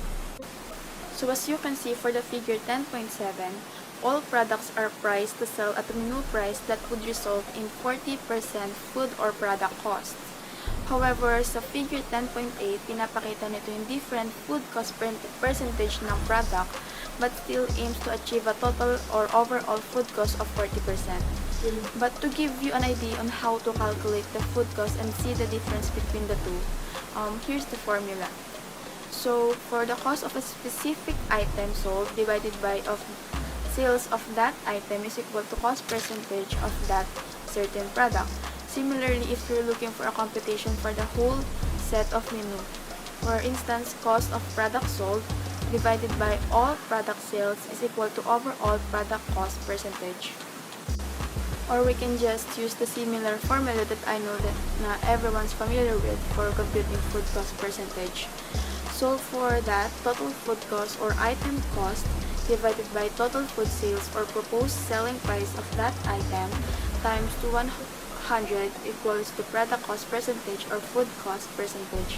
So as you can see for the figure 10.7, all products are priced to sell at a menu price that would result in 40% food or product cost. However, sa figure 10.8, pinapakita nito yung different food cost percentage ng product but still aims to achieve a total or overall food cost of 40%. But to give you an idea on how to calculate the food cost and see the difference between the two, here's the formula. So, for the cost of a specific item sold divided by of sales of that item is equal to cost percentage of that certain product. Similarly, if you're looking for a computation for the whole set of menu, for instance, cost of product sold divided by all product sales is equal to overall product cost percentage. Or we can just use the similar formula that I know that na everyone's familiar with for computing food cost percentage. So for that, total food cost or item cost divided by total food sales or proposed selling price of that item times to 100 equals to product cost percentage or food cost percentage.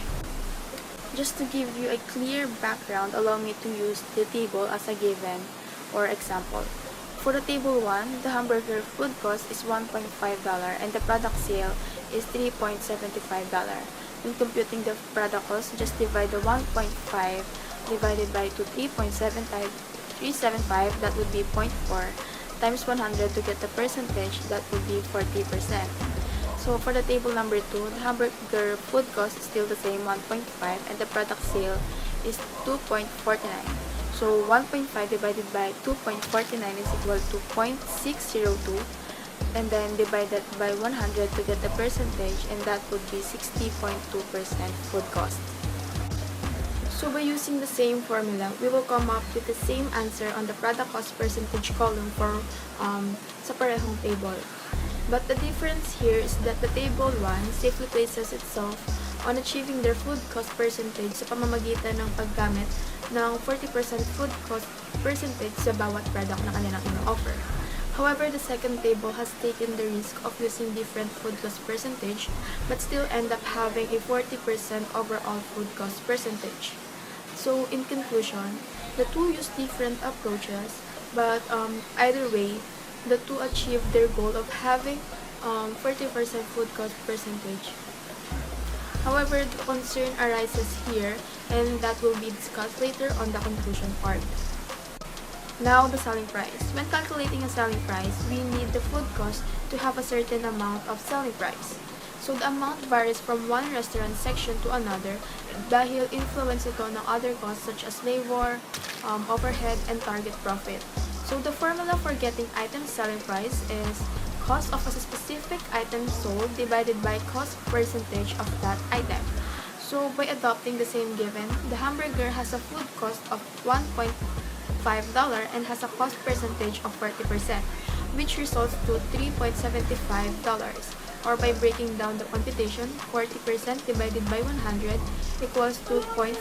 Just to give you a clear background, allow me to use the table as a given or example. For the table 1, the hamburger food cost is $1.5 and the product sale is $3.75. When computing the product cost, just divide the 1.5 divided by 3.75, that would be 0.4, times 100 to get the percentage, that would be 40%. So for the table number 2, the hamburger food cost is still the same, 1.5, and the product sale is 2.49. So 1.5 divided by 2.49 is equal to 0.602, and then divide that by 100 to get the percentage, and that would be 60.2% food cost. So by using the same formula, we will come up with the same answer on the product cost percentage column for sa parehong table. But the difference here is that the table 1 safely places itself on achieving their food cost percentage sa pamamagitan ng paggamit ng 40% food cost percentage sa bawat product na kanilang ino-offer. However, the second table has taken the risk of using different food cost percentage but still end up having a 40% overall food cost percentage. So, in conclusion, the two use different approaches, but either way, the two achieve their goal of having 40% food cost percentage. However, the concern arises here, and that will be discussed later on the conclusion part. Now, the selling price. When calculating a selling price, we need the food cost to have a certain amount of selling price. So, the amount varies from one restaurant section to another dahil influence ito ng other costs such as labor, overhead, and target profit. So, the formula for getting item selling price is cost of a specific item sold divided by cost percentage of that item. So, by adopting the same given, the hamburger has a food cost of $1.5 and has a cost percentage of 40%, which results to $3.75. Or by breaking down the computation, 40% divided by 100 equals to 0.4,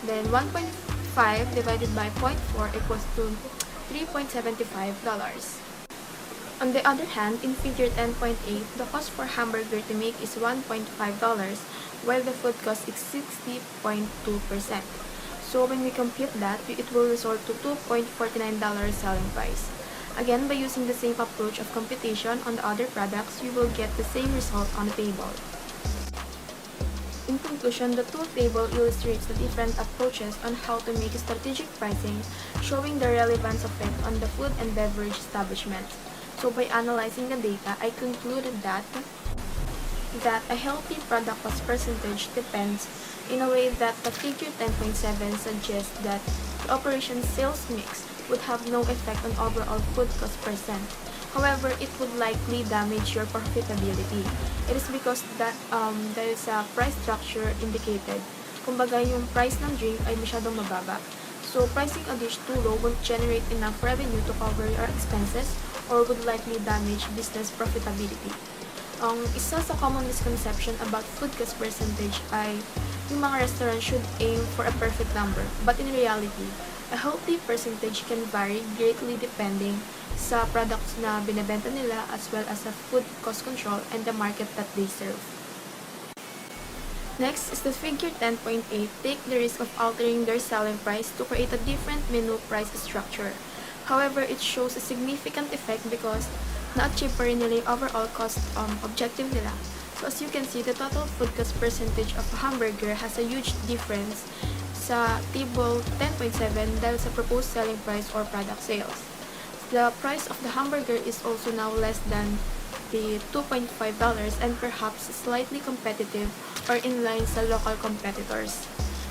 then 1.5 divided by 0.4 equals to $3.75. On the other hand, in figure 10.8, the cost for hamburger to make is $1.5, while the food cost is 60.2%. So when we compute that, it will result to $2.49 selling price. Again, by using the same approach of computation on the other products, you will get the same result on the table. In conclusion, the two table illustrates the different approaches on how to make strategic pricing, showing the relevance of it on the food and beverage establishment. So by analyzing the data, I concluded that a healthy product cost percentage depends in a way that the figure 10.7 suggests that the operation sales mix would have no effect on overall food cost percent. However, it would likely damage your profitability. It is because that there is a price structure indicated. Kumbaga, yung price ng drink ay masyadong mababa. So, pricing a dish too low won't generate enough revenue to cover your expenses or would likely damage business profitability. Isa sa common misconception about food cost percentage ay yung mga restaurant should aim for a perfect number. But in reality, a healthy percentage can vary greatly depending sa products na binebenta nila as well as sa food cost control and the market that they serve. Next is the figure 10.8 take the risk of altering their selling price to create a different menu price structure. However, it shows a significant effect because na-achieve pa rin nila yung overall cost objective nila. So as you can see, the total food cost percentage of a hamburger has a huge difference sa table 10.7 dahil sa proposed selling price or product sales. The price of the hamburger is also now less than the $2.5 and perhaps slightly competitive or in line sa local competitors.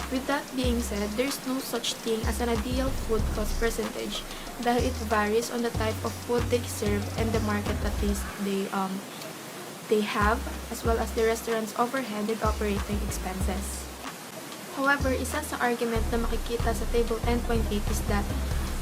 With that being said, there's no such thing as an ideal food cost percentage dahil it varies on the type of food they serve and the market that they have as well as the restaurant's overhead and operating expenses. However, isa sa argument na makikita sa table 10.8 is that,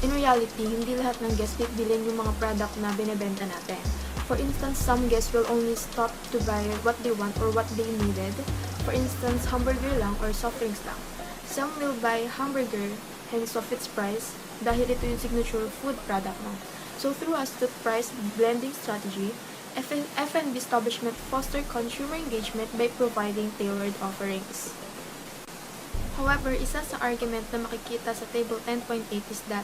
in reality, hindi lahat ng guests bibilin yung mga product na binebenta natin. For instance, some guests will only stop to buy what they want or what they needed. For instance, hamburger lang or soft drinks lang. Some will buy hamburger, hence of its price, dahil ito yung signature food product mo. So through a astute price blending strategy, F&B establishment foster consumer engagement by providing tailored offerings. However, isa sa argument na makikita sa table 10.8 is that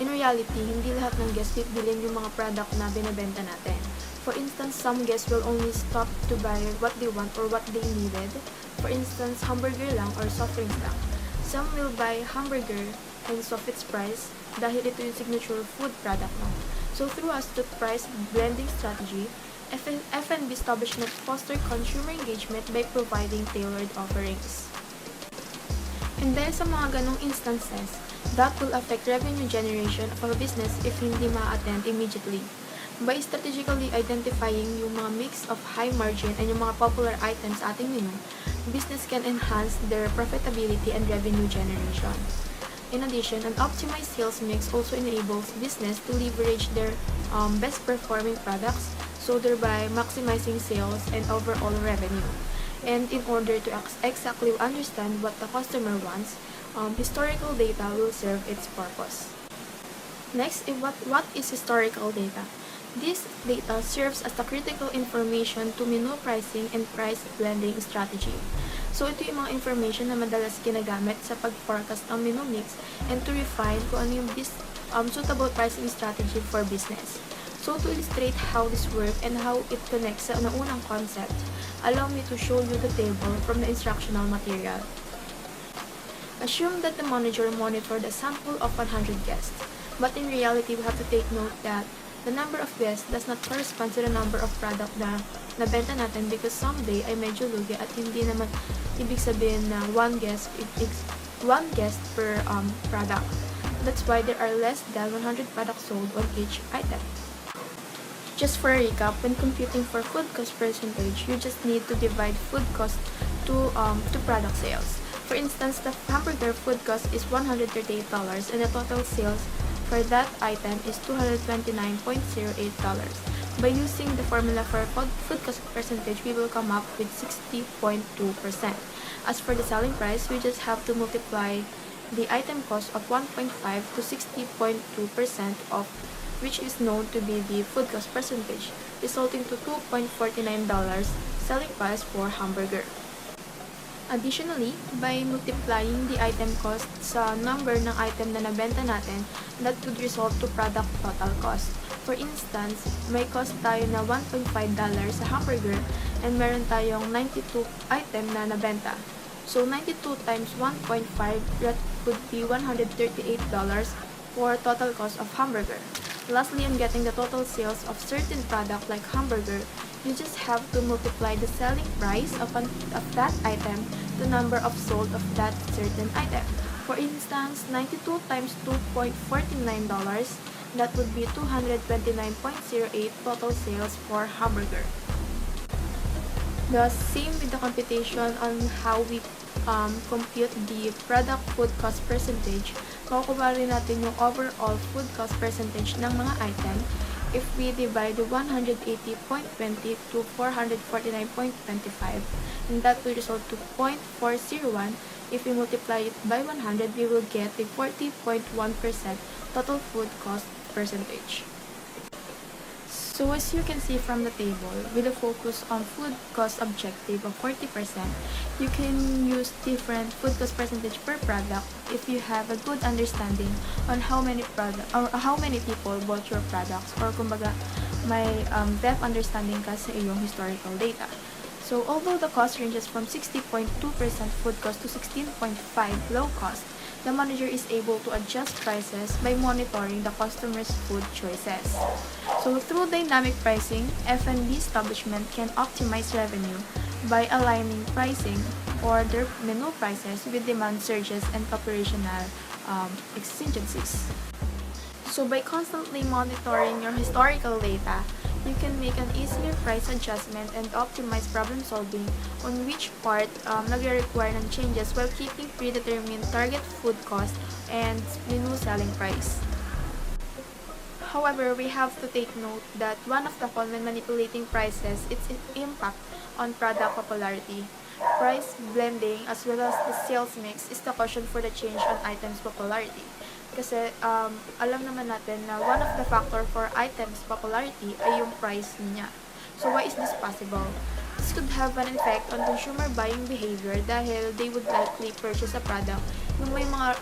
in reality, hindi lahat ng guests bilhin yung mga product na binebenta natin. For instance, some guests will only stop to buy what they want or what they needed. For instance, hamburger lang or soft drinks lang. Some will buy hamburger and of its price dahil ito yung signature food product mo. So through a astute price blending strategy, F&B establishment foster consumer engagement by providing tailored offerings. And dahil sa mga ganong instances, that will affect revenue generation of a business if hindi ma-attend immediately. By strategically identifying yung mga mix of high margin and yung mga popular items sa ating menu, business can enhance their profitability and revenue generation. In addition, an optimized sales mix also enables business to leverage their best performing products, so thereby maximizing sales and overall revenue. And in order to exactly understand what the customer wants, historical data will serve its purpose. Next, what is historical data? This data serves as the critical information to menu pricing and price blending strategy. So ito yung mga information na madalas ginagamit sa pag-forecast ng menu mix and to refine kung ano yung suitable pricing strategy for business. So to illustrate how this works and how it connects sa unang concept, allow me to show you the table from the instructional material. Assume that the manager monitored a sample of 100 guests, but in reality, we have to take note that the number of guests does not correspond to the number of product na nabenta natin because someday ay medyo lugi at hindi naman ibig sabihin na one guest per product. That's why there are less than 100 products sold on each item. Just for a recap, when computing for food cost percentage, you just need to divide food cost to product sales. For instance, the hamburger food cost is $138 and the total sales for that item is $229.08. By using the formula for food cost percentage, we will come up with 60.2%. As for the selling price, we just have to multiply the item cost of 1.5 to 60.2% of which is known to be the food cost percentage, resulting to $2.49 selling price for hamburger. Additionally, by multiplying the item cost sa number ng item na nabenta natin, that would result to product total cost. For instance, may cost tayo na $1.5 sa hamburger and meron tayong 92 item na nabenta. So 92 times 1.5, that would be $138 for total cost of hamburger. Lastly, on getting the total sales of certain product like hamburger, you just have to multiply the selling price of that item the number of sold of that certain item. For instance, 92 times $2.49, that would be $229.08 total sales for hamburger. The same with the computation on how we compute the product food cost percentage. Makukuha rin natin yung overall food cost percentage ng mga item if we divide the 180.20 to 449.25, and that will result to 0.401. If we multiply it by 100, we will get the 40.1% total food cost percentage. So as you can see from the table, with a focus on food cost objective of 40%, you can use different food cost percentage per product if you have a good understanding on how many people bought your products, or kumbaga may depth understanding ka sa iyong historical data. So although the cost ranges from 60.2% food cost to 16.5% low cost, the manager is able to adjust prices by monitoring the customer's food choices. So through dynamic pricing, F&B establishment can optimize revenue by aligning pricing or their menu prices with demand surges and operational exigencies. So by constantly monitoring your historical data, you can make an easier price adjustment and optimize problem solving on which part nagre-require ng changes while keeping predetermined target food cost and menu selling price. However, we have to take note that one of the cons when manipulating prices is its impact on product popularity. Price blending as well as the sales mix is the caution for the change on items popularity. Kasi alam naman natin na one of the factor for items popularity ay yung price niya. So why is this possible? It's This could have an effect on consumer buying behavior dahil they would likely purchase a product yung may mga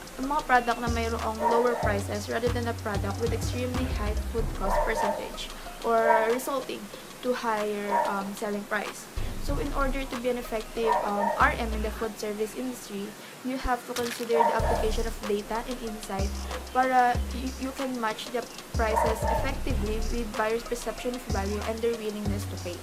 product na mayroong lower prices rather than a product with extremely high food cost percentage or resulting to higher selling price. So in order to be an effective RM in the food service industry, you have to consider the application of data and insight para you can match the prices effectively with buyers' perception of value and their willingness to pay.